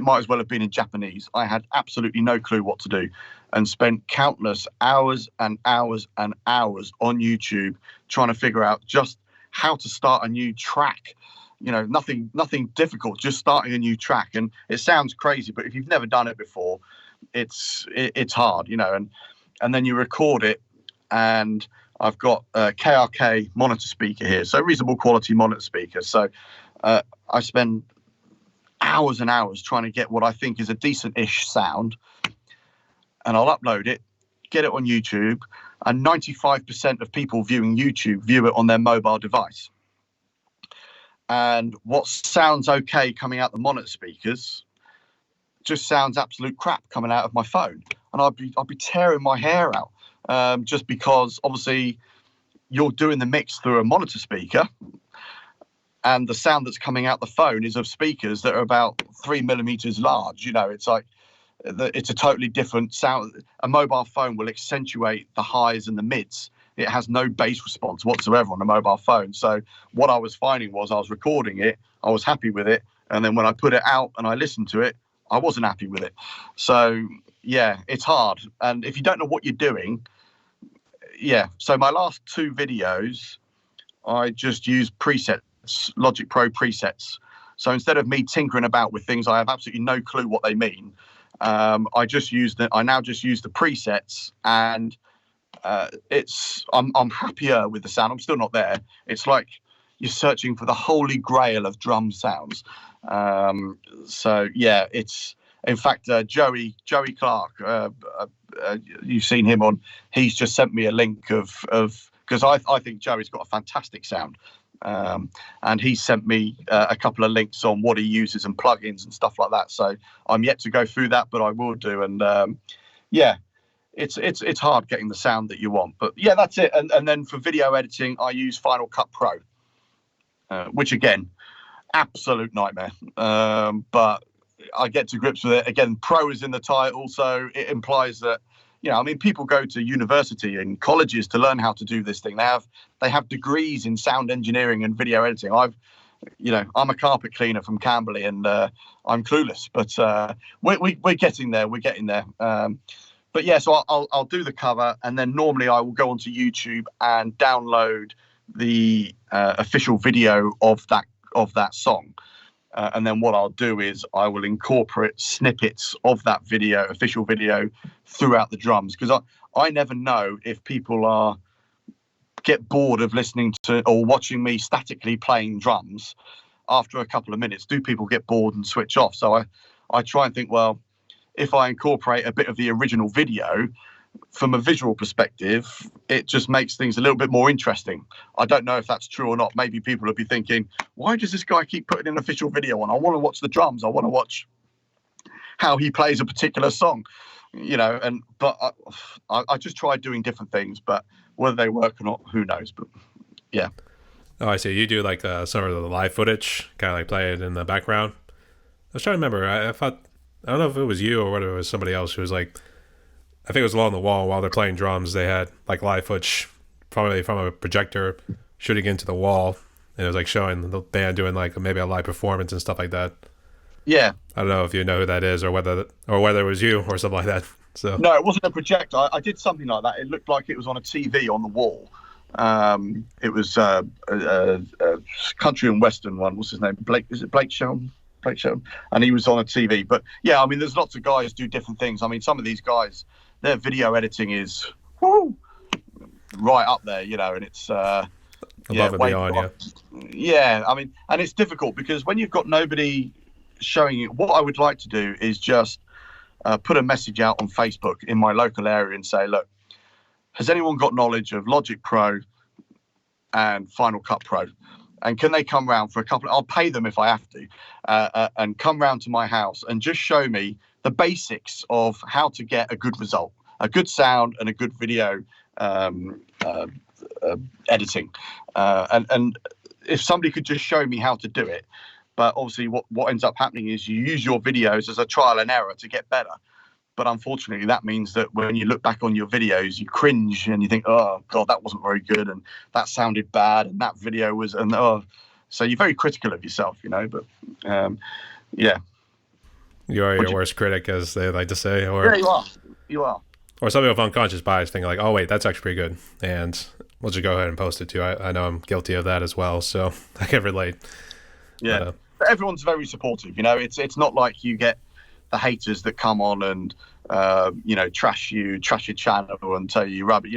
might as well have been in Japanese. I had absolutely no clue what to do, and spent countless hours and hours and hours on YouTube trying to figure out just how to start a new track. Nothing difficult, just starting a new track. And it sounds crazy, but if you've never done it before, it's hard, and then you record it. And I've got a KRK monitor speaker here, so reasonable quality monitor speaker. So I spend hours and hours trying to get what I think is a decent-ish sound, and I'll upload it, get it on YouTube, and 95% of people viewing YouTube view it on their mobile device. And what sounds okay coming out the monitor speakers just sounds absolute crap coming out of my phone, and I'd be tearing my hair out. Just because obviously you're doing the mix through a monitor speaker, and the sound that's coming out the phone is of speakers that are about 3 millimeters large. It's like it's a totally different sound. A mobile phone will accentuate the highs and the mids. It has no bass response whatsoever on a mobile phone. So what I was finding was I was recording it, I was happy with it, and then when I put it out and I listened to it, I wasn't happy with it. So yeah, it's hard. And if you don't know what you're doing, yeah. So my last two videos, I just used presets, Logic Pro presets. So instead of me tinkering about with things I have absolutely no clue what they mean, I now just use the presets, and I'm happier with the sound. I'm still not there. It's like you're searching for the holy grail of drum sounds. So yeah, it's in fact Joey Clark. You've seen him on. He's just sent me a link of because I think Joey's got a fantastic sound. And he sent me a couple of links on what he uses and plugins and stuff like that. So I'm yet to go through that, but I will do. And yeah, it's hard getting the sound that you want. But yeah, that's it. And then for video editing, I use Final Cut Pro, which again, absolute nightmare. But I get to grips with it. Again, pro is in the title, so it implies that, I mean, people go to university and colleges to learn how to do this thing. They have degrees in sound engineering and video editing. I'm a carpet cleaner from Camberley, and I'm clueless. But we're getting there. We're getting there. But yeah, so I'll do the cover, and then normally I will go onto YouTube and download the official video of that song. And then what I'll do is I will incorporate snippets of that official video, throughout the drums, because I never know if people get bored of listening to or watching me statically playing drums after a couple of minutes. Do people get bored and switch off? So I try and think, well, if I incorporate a bit of the original video, from a visual perspective, it just makes things a little bit more interesting. I don't know if that's true or not. Maybe people will be thinking, why does this guy keep putting an official video on? I want to watch the drums. I want to watch how he plays a particular song, but I just try doing different things, but whether they work or not, who knows? But yeah. Oh, I see. You do like some of the live footage, kind of like play it in the background. I was trying to remember. I don't know if it was you or whether it was somebody else who was like, I think it was along the wall while they're playing drums. They had like live footage, probably from a projector shooting into the wall, and it was like showing the band doing like maybe a live performance and stuff like that. Yeah, I don't know if you know who that is, or whether it was you or something like that. So no, it wasn't a projector. I did something like that. It looked like it was on a TV on the wall. It was a country and western one. What's his name? Blake? Is it Blake Shelton? Blake Shelton. And he was on a TV. But yeah, I mean, there's lots of guys do different things. I mean, some of these guys, their video editing is right up there, and it's above and beyond. Yeah, I mean, and it's difficult because when you've got nobody showing you, what I would like to do is just put a message out on Facebook in my local area and say, look, has anyone got knowledge of Logic Pro and Final Cut Pro? And can they come round for a couple? I'll pay them if I have to, and come round to my house and just show me the basics of how to get a good result, a good sound, and a good video editing. And if somebody could just show me how to do it, but obviously what ends up happening is you use your videos as a trial and error to get better. But unfortunately, that means that when you look back on your videos, you cringe and you think, oh, God, that wasn't very good. And that sounded bad. And that video was, so you're very critical of yourself, but yeah. You are your worst critic, as they like to say. Or, yeah, you are. You are. Or some people have unconscious bias thinking like, oh, wait, that's actually pretty good. And we'll just go ahead and post it too. I know I'm guilty of that as well. So I can relate. Yeah. But everyone's very supportive. It's not like you get the haters that come on and trash your channel and tell you rubbish.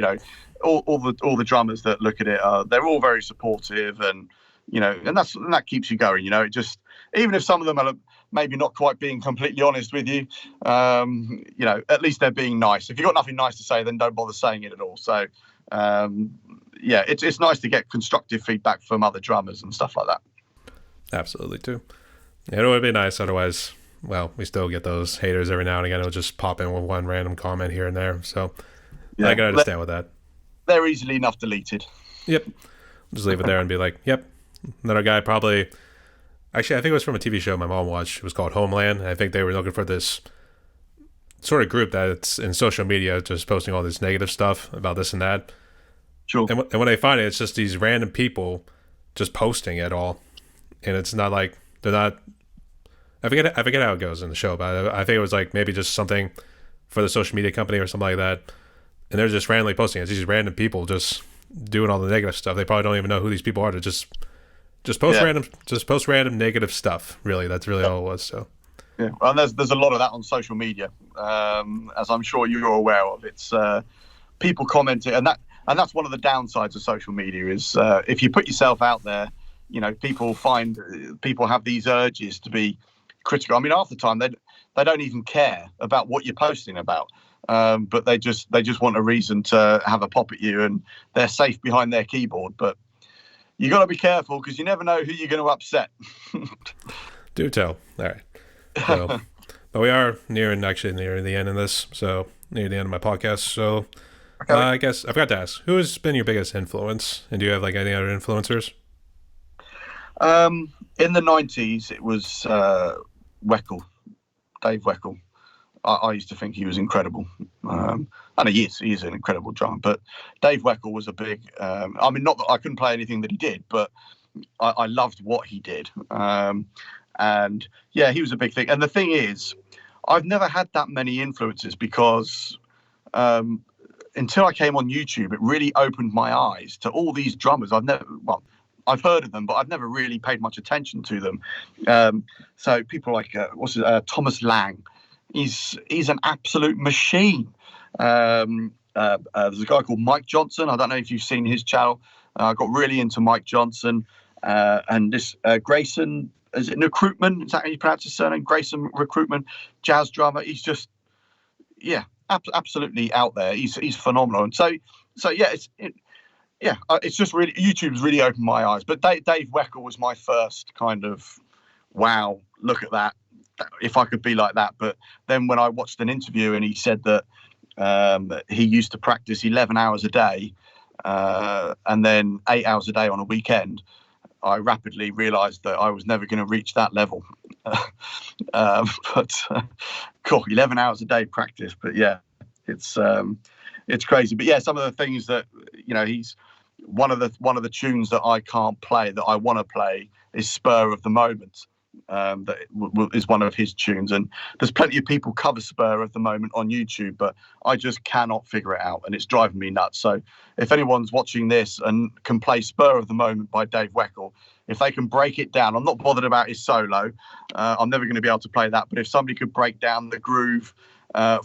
All the drummers that look at it, they're all very supportive, and and that keeps you going. It just, even if some of them are maybe not quite being completely honest with you, at least they're being nice. If you've got nothing nice to say, then don't bother saying it at all. So it's nice to get constructive feedback from other drummers and stuff like that. Absolutely too. It would be nice otherwise. Well, we still get those haters every now and again. It'll just pop in with one random comment here and there. So yeah, I can understand with that. They're easily enough deleted. Yep. Just leave it there and be like, yep. Another guy probably... Actually, I think it was from a TV show my mom watched. It was called Homeland. I think they were looking for this sort of group that's in social media just posting all this negative stuff about this and that. Sure. And when they find it, it's just these random people just posting it all. And it's not like... They're not... I forget how it goes in the show, but I think it was like maybe just something for the social media company or something like that. And they're just randomly posting it. It's these random people just doing all the negative stuff. They probably don't even know who these people are. Just post random negative stuff. Really, that's really all it was. So Yeah, well, there's a lot of that on social media, as I'm sure you're aware of. It's people commenting, and that's one of the downsides of social media is if you put yourself out there, people have these urges to be critical. I mean, half the time they don't even care about what you're posting about, but they just want a reason to have a pop at you, and they're safe behind their keyboard. But you got to be careful because you never know who you're going to upset. Do tell. All right. So, but we are near the end of this. So near the end of my podcast. So Okay. I guess I forgot to ask, who has been your biggest influence, and do you have like any other influencers? In the 90s, it was Weckl, Dave Weckl. I used to think he was incredible. And he is an incredible drummer. But Dave Weckl was a big, I mean, not that I couldn't play anything that he did, but I loved what he did. And yeah, he was a big thing. And the thing is, I've never had that many influences because until I came on YouTube, it really opened my eyes to all these drummers. I've heard of them, but I've never really paid much attention to them. So people like Thomas Lang, he's an absolute machine. There's a guy called Mike Johnson. I don't know if you've seen his channel. I got really into Mike Johnson and this Grayson. Is it Recruitment? Is that how you pronounce his surname? Grayson Recruitment, jazz drummer. He's just absolutely out there. He's phenomenal. And so yeah, it's just really, YouTube's really opened my eyes. But Dave Weckl was my first kind of, wow, look at that. If I could be like that. But then when I watched an interview and he said that he used to practice 11 hours a day and then 8 hours a day on a weekend, I rapidly realized that I was never going to reach that level. But cool, 11 hours a day practice. But yeah, it's crazy. But yeah, some of the things that, he's one of the tunes that I can't play that I want to play is Spur of the Moment. That is one of his tunes, and there's plenty of people cover Spur of the Moment on YouTube, but I just cannot figure it out, and it's driving me nuts. So if anyone's watching this and can play Spur of the Moment by Dave Weckl, if they can break it down, I'm not bothered about his solo. I'm never going to be able to play that, but if somebody could break down the groove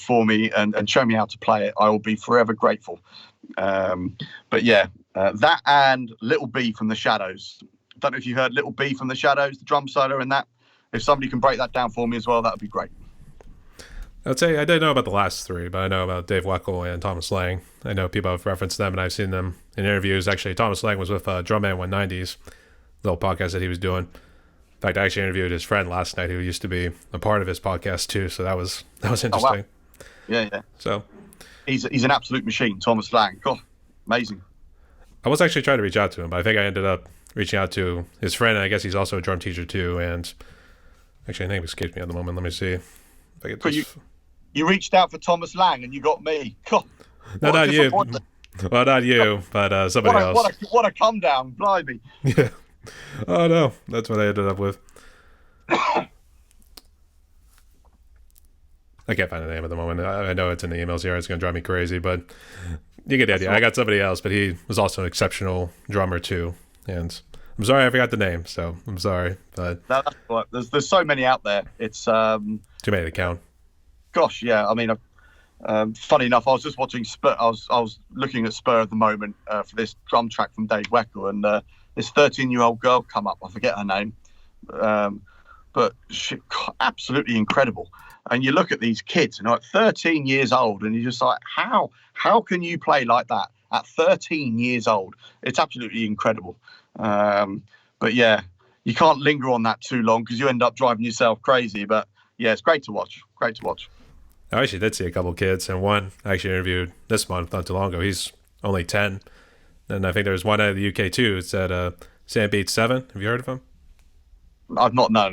for me and show me how to play it, I will be forever grateful. But yeah, that and Little B from the Shadows. Don't know if you heard Little B from the Shadows, the drum solo and that. If somebody can break that down for me as well, that would be great. I'd say I didn't know about the last three, but I know about Dave Weckl and Thomas Lang. I know people have referenced them, and I've seen them in interviews. Actually, Thomas Lang was with Drumman 190's little podcast that he was doing. In fact, I actually interviewed his friend last night who used to be a part of his podcast too, so that was interesting. Oh, wow. Yeah. So he's an absolute machine, Thomas Lang. God, amazing. I was actually trying to reach out to him, but I think I ended up reaching out to his friend, and I guess he's also a drum teacher too. And actually, I think it escaped me at the moment. Let me see if I get this. You reached out for Thomas Lang, and you got me. God, no, not you. Well, not you, but somebody else. What a come down, blimey. Yeah. Oh no, that's what I ended up with. I can't find the name at the moment. I know it's in the emails here. It's going to drive me crazy, but you get the idea. I got somebody else, but he was also an exceptional drummer too. And I'm sorry I forgot the name, so I'm sorry. But no, that's right. There's so many out there. It's too many to count. Gosh, yeah. I mean, funny enough, I was just watching Spur. I was looking at Spur at the moment for this drum track from Dave Weckl, and this 13-year-old girl come up. I forget her name, but she absolutely incredible. And you look at these kids, and at 13 years old, and you're just like, how can you play like that at 13 years old? It's absolutely incredible. But yeah, you can't linger on that too long because you end up driving yourself crazy. But yeah, it's great to watch. Great to watch. I actually did see a couple of kids, and one I actually interviewed this month not too long ago. He's only 10. And I think there's one out of the UK too. It's at Sam Beats 7. Have you heard of him? I've not, no.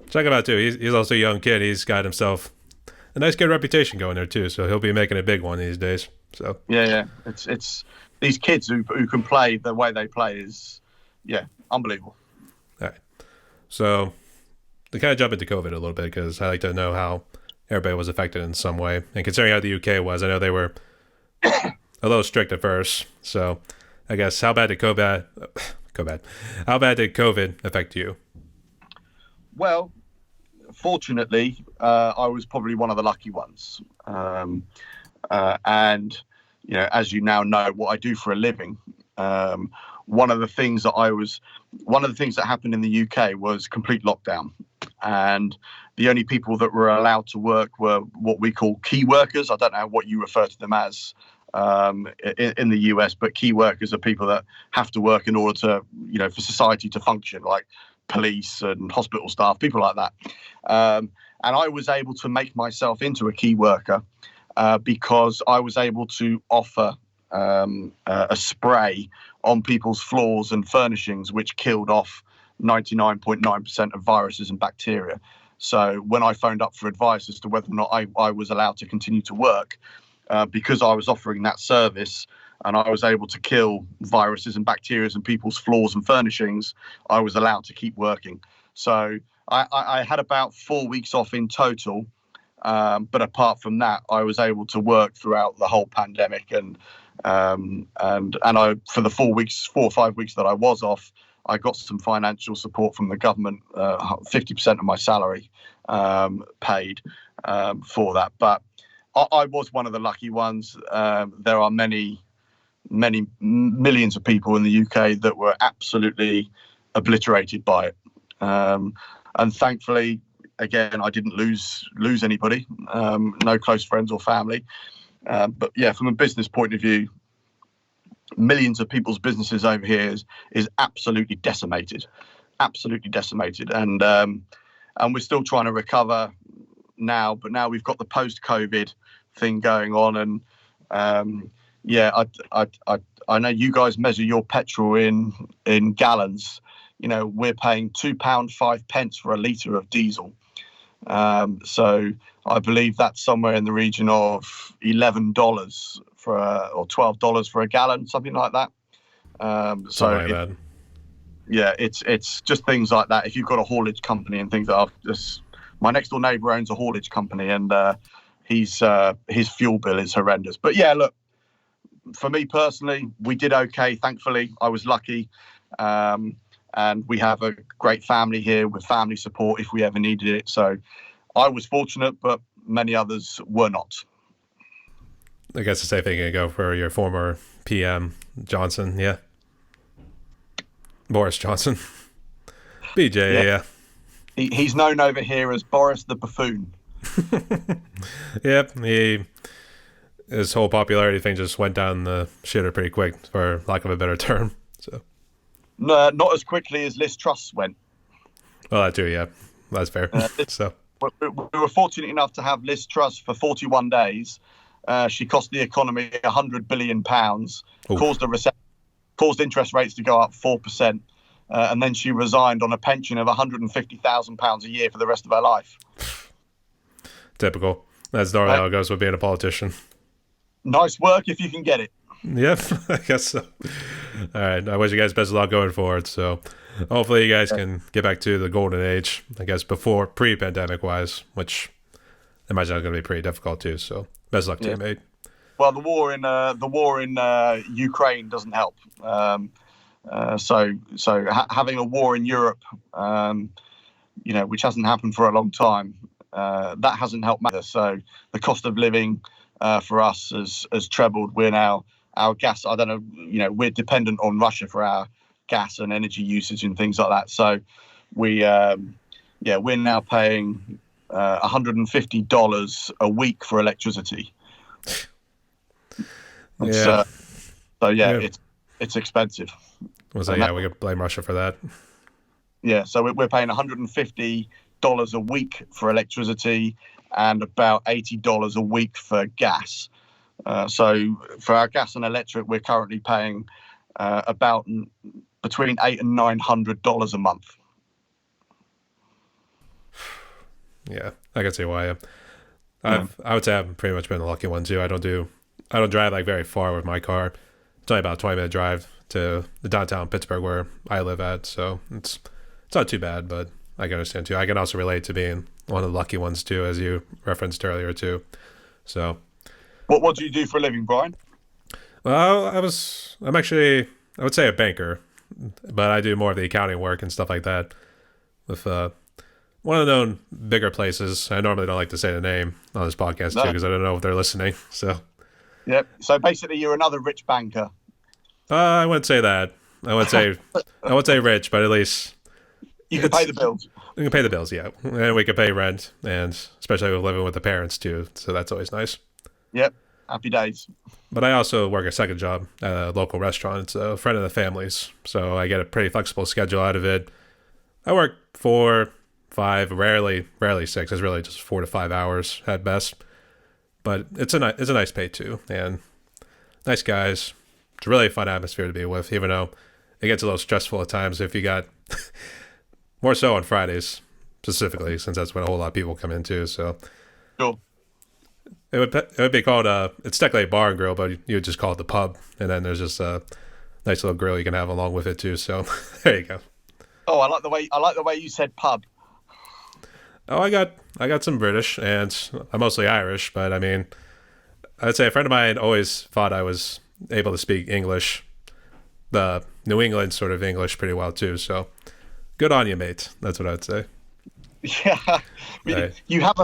Check him out too. He's also a young kid. He's got himself a nice good reputation going there too. So he'll be making a big one these days. So yeah. It's these kids who can play the way they play is unbelievable. All right. So to kind of jump into COVID a little bit, because I like to know how everybody was affected in some way. And considering how the UK was, I know they were a little strict at first. So I guess how bad did COVID affect you? Well, fortunately, I was probably one of the lucky ones. And as you now know, what I do for a living. One of the things that happened in the UK was complete lockdown, and the only people that were allowed to work were what we call key workers. I don't know what you refer to them as in the US, but key workers are people that have to work in order to, for society to function, like police and hospital staff, people like that. And I was able to make myself into a key worker because I was able to offer a spray on people's floors and furnishings, which killed off 99.9% of viruses and bacteria. So when I phoned up for advice as to whether or not I was allowed to continue to work, because I was offering that service and I was able to kill viruses and bacteria in people's floors and furnishings, I was allowed to keep working. So I had about 4 weeks off in total. But apart from that, I was able to work throughout the whole pandemic, and I, for the 4 or 5 weeks that I was off, I got some financial support from the government, 50% of my salary paid for that. But I was one of the lucky ones. There are many millions of people in the UK that were absolutely obliterated by it, and thankfully, again, I didn't lose anybody, no close friends or family. But yeah, from a business point of view, millions of people's businesses over here is absolutely decimated, and we're still trying to recover now. But now we've got the post-COVID thing going on, and I know you guys measure your petrol in gallons. We're paying £2.05 for a litre of diesel. So I believe that's somewhere in the region of $11 or $12 for a gallon, something like that. It's just things like that. If you've got a haulage company and things like that, my next door neighbour owns a haulage company, and his fuel bill is horrendous. But yeah, look, for me personally, we did okay. Thankfully, I was lucky. And we have a great family here with family support if we ever needed it. So I was fortunate, but many others were not. I guess the same thing can go for your former PM, Johnson, yeah? Boris Johnson. BJ, yeah. He's known over here as Boris the Buffoon. Yep, his whole popularity thing just went down the shitter pretty quick, for lack of a better term. So. No, not as quickly as Liz Truss went. Well, that too, yeah. That's fair. So we were fortunate enough to have Liz Truss for 41 days. She cost the economy £100 billion, caused a recession, caused interest rates to go up 4%, and then she resigned on a pension of £150,000 a year for the rest of her life. Typical. That's normally how it goes with being a politician. Nice work if you can get it. Yep, I guess so. All right, I wish you guys best of luck going forward. So hopefully you guys can get back to the golden age, I guess, pre-pandemic wise, which I imagine is going to be pretty difficult too. So best of luck to you, mate. Well, the war in Ukraine doesn't help. So having a war in Europe, which hasn't happened for a long time, that hasn't helped matters. So the cost of living for us has trebled. We're now, our gas, I don't know, we're dependent on Russia for our gas and energy usage and things like that. So we're now paying $150 a week for electricity. It's expensive. We could blame Russia for that. Yeah, so we're paying $150 a week for electricity and about $80 a week for gas. So for our gas and electric, we're currently paying about between $800 and $900 a month. Yeah, I can see why. I would say I've pretty much been the lucky one too. I don't drive like very far with my car. It's only about a 20-minute drive to the downtown Pittsburgh where I live at, so it's not too bad. But I can understand too. I can also relate to being one of the lucky ones too, as you referenced earlier too. So, what do you do for a living, Brian? Well, I'm actually, I would say a banker, but I do more of the accounting work and stuff like that with one of the known bigger places. I normally don't like to say the name on this podcast too, No. because I don't know if they're listening. So, Yep. So basically, you're another rich banker. I wouldn't say that. I would say rich, but at least You can pay the bills. we can pay the bills, yeah, and we can pay rent, and especially with living with the parents too. So that's always nice. Yep. Happy days. But I also work a second job at a local restaurant. It's a friend of the family's, so I get a pretty flexible schedule out of it. I work 4, 5, rarely 6. It's really just 4 to 5 hours at best. But it's a nice pay too, and nice guys. It's a really fun atmosphere to be with, even though it gets a little stressful at times if you got more so on Fridays specifically, since that's when a whole lot of people come into. So Sure. it would be called it's technically a bar and grill, but you would just call it the pub, and then there's just a nice little grill you can have along with it too. So there you go. Oh, I like the way you said pub. Oh, I got some British, and I'm mostly Irish, but I mean, I'd say a friend of mine always thought I was able to speak English, the New England sort of English, pretty well too. So good on you, mate. That's what I'd say. Yeah. I mean, Right. you have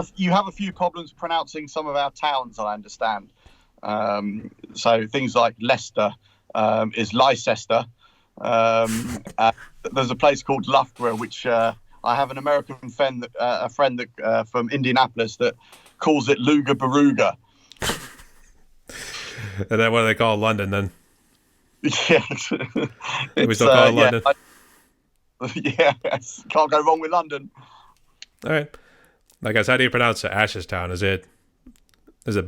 a few problems pronouncing some of our towns, I understand. So things like Leicester is Leicester. There's a place called Loughborough, which I have an American friend, a friend that from Indianapolis that calls it Luga Baruga. And then what do they call London then? Yes, We still call it London. Yes, can't go wrong with London. All right. I guess, how do you pronounce it? Ashstown? Is it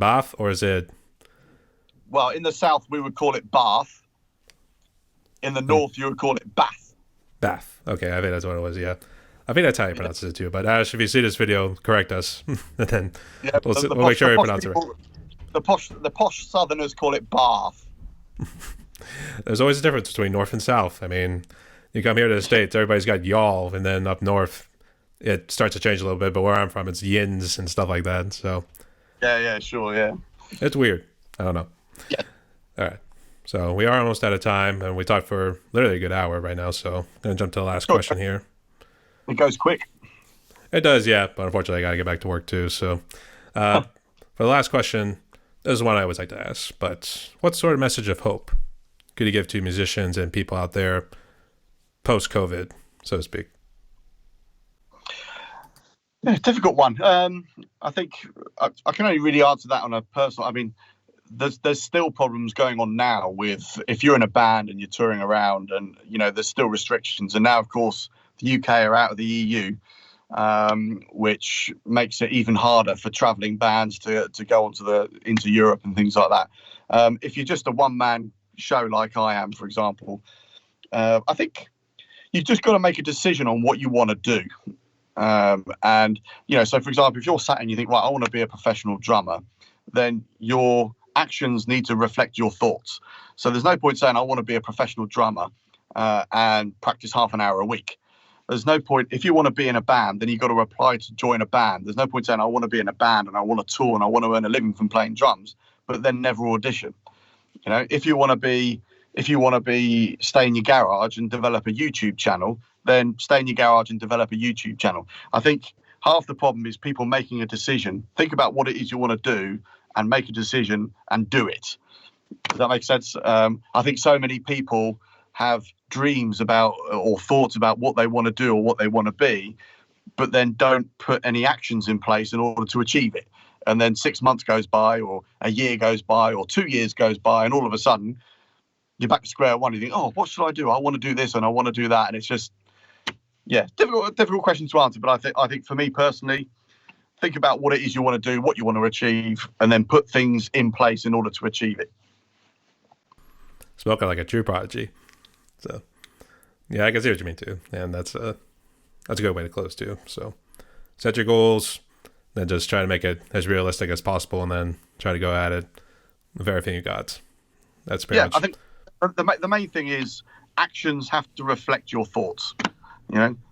Bath or is it? Well, in the south we would call it Bath. In the north you would call it Bath. Bath. Okay, I think that's what it was. Yeah, I think that's how you pronounce it too. But Ash, if you see this video, correct us, and then Yeah, we'll the make sure we posh pronounce it right. people- The posh Southerners call it Bath. There's always a difference between north and south. I mean, you come here to the States, everybody's got y'all, and then up north, it starts to change a little bit. But where I'm from, it's yins and stuff like that. So Yeah, sure, yeah. it's weird. I don't know. Yeah. All right. So we are almost out of time, and we talked for literally a good hour right now. So I'm going to jump to the last question here. It goes quick. It does, yeah. But unfortunately, I got to get back to work too. So for the last question, this is one I always like to ask. But what sort of message of hope could you give to musicians and people out there post-COVID, so to speak? Yeah, difficult one. I think I can only really answer that on a personal. I mean, there's still problems going on now with if you're in a band and you're touring around, and there's still restrictions. And now, of course, the UK are out of the EU, which makes it even harder for travelling bands to go into Europe and things like that. If you're just a one-man show like I am, for example, I think you've just got to make a decision on what you want to do. And so for example, if you're sat and you think, right, I want to be a professional drummer, then your actions need to reflect your thoughts. So there's no point saying I want to be a professional drummer and practice half an hour a week. There's no point. If you want to be in a band, then you've got to apply to join a band. There's no point saying I want to be in a band and I want to tour and I want to earn a living from playing drums, but then never audition. If you want to stay in your garage and develop a YouTube channel, then stay in your garage and develop a YouTube channel. I think half the problem is people making a decision. Think about what it is you want to do and make a decision and do it. Does that make sense? I think so many people have dreams about or thoughts about what they want to do or what they want to be, but then don't put any actions in place in order to achieve it. And then 6 months goes by or a year goes by or 2 years goes by, and all of a sudden you're back to square one. You think, oh, what should I do? I want to do this and I want to do that. And it's just, difficult question to answer. But I think for me personally, think about what it is you want to do, what you want to achieve, and then put things in place in order to achieve it. Spoken like a true prodigy. So, yeah, I can see what you mean too. And that's a good way to close too. So set your goals, then just try to make it as realistic as possible, and then try to go at it with everything you got. That's pretty much. I think the main thing is actions have to reflect your thoughts.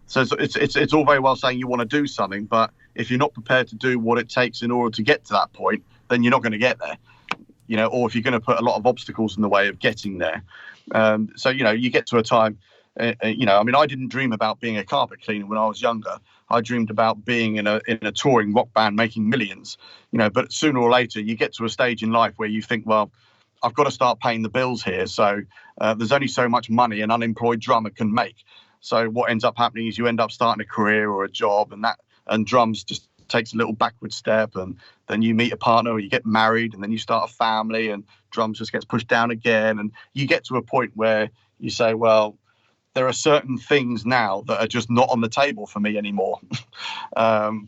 So it's all very well saying you want to do something, but if you're not prepared to do what it takes in order to get to that point, then you're not going to get there. Or if you're going to put a lot of obstacles in the way of getting there. So you get to a time. I didn't dream about being a carpet cleaner when I was younger. I dreamed about being in a touring rock band making millions, but sooner or later you get to a stage in life where you think, well, I've got to start paying the bills here. So there's only so much money an unemployed drummer can make. So what ends up happening is you end up starting a career or a job, and drums just takes a little backward step, and then you meet a partner or you get married, and then you start a family, and drums just gets pushed down again. And you get to a point where you say, well, there are certain things now that are just not on the table for me anymore,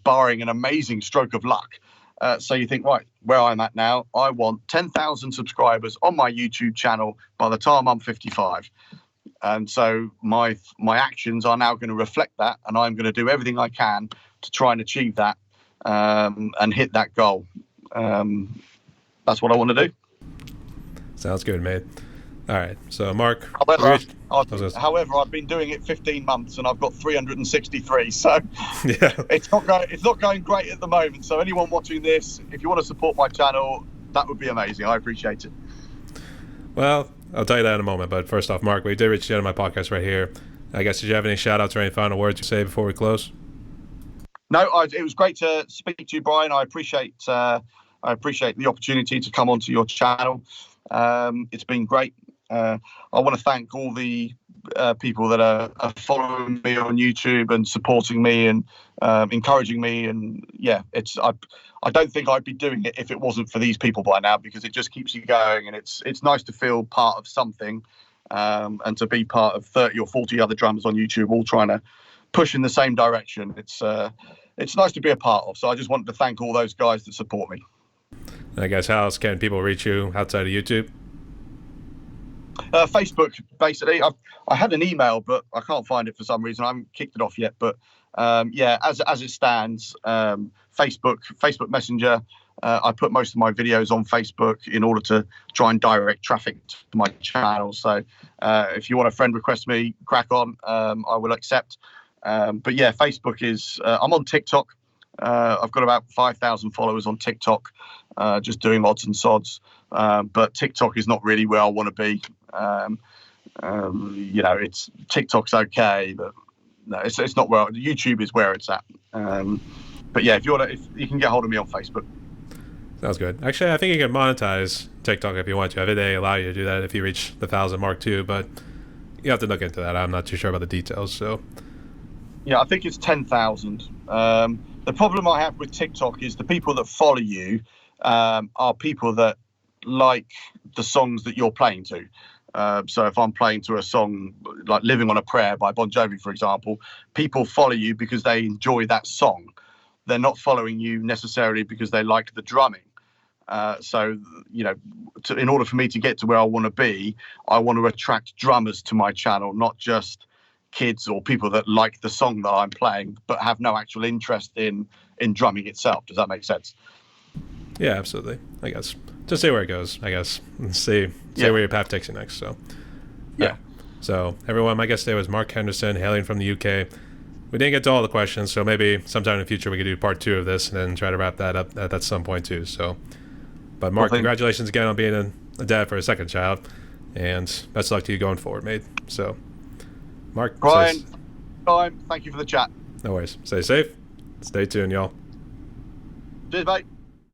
barring an amazing stroke of luck. So you think, right, where I'm at now, I want 10,000 subscribers on my YouTube channel by the time I'm 55. And so my actions are now going to reflect that, and I'm going to do everything I can to try and achieve that and hit that goal. That's what I want to do. Sounds good, mate. All right. So, Mark. However, I've been doing it 15 months and I've got 363. So yeah, it's not going great at the moment. So anyone watching this, if you want to support my channel, that would be amazing. I appreciate it. Well, I'll tell you that in a moment. But first off, Mark, we did reach the end of my podcast right here. I guess, did you have any shout outs or any final words to say before we close? No, it was great to speak to you, Brian. I appreciate the opportunity to come onto your channel. It's been great. I want to thank all the people that are following me on YouTube and supporting me and encouraging me. And yeah, I don't think I'd be doing it if it wasn't for these people by now, because it just keeps you going, and it's nice to feel part of something, and to be part of 30 or 40 other drummers on YouTube all trying to push in the same direction. It's nice to be a part of. So I just wanted to thank all those guys that support me. And I guess, how else can people reach you outside of YouTube? Facebook, basically. I had an email, but I can't find it for some reason. I haven't kicked it off yet. But yeah, as it stands, Facebook Messenger. I put most of my videos on Facebook in order to try and direct traffic to my channel. So if you want to friend request me, crack on. I will accept. But yeah, Facebook is. I'm on TikTok. I've got about 5,000 followers on TikTok, just doing odds and sods. But TikTok is not really where I want to be. It's TikTok's okay, but no, it's not where YouTube is where it's at. But yeah, if you can get hold of me on Facebook. Sounds good. Actually, I think you can monetize TikTok if you want to. I think they allow you to do that if you reach the 1,000 mark too, but you have to look into that. I'm not too sure about the details. So yeah, I think it's 10,000. The problem I have with TikTok is the people that follow you are people that like the songs that you're playing to. So if I'm playing to a song like Living on a Prayer by Bon Jovi, for example, people follow you because they enjoy that song. They're not following you necessarily because they like the drumming. So, in order for me to get to where I want to be, I want to attract drummers to my channel, not just kids or people that like the song that I'm playing, but have no actual interest in drumming itself. Does that make sense? Yeah, absolutely. I guess just see where it goes. I guess see where your path takes you next. So yeah. So everyone, my guest today was Mark Henderson, hailing from the UK. We didn't get to all the questions, so maybe sometime in the future we could do part 2 of this and then try to wrap that up at some point too. So, but Mark, congratulations again on being a dad for a second child, and best of luck to you going forward, mate. So, Mark, Brian, thank you for the chat. No worries. Stay safe. Stay tuned, y'all. Cheers, mate.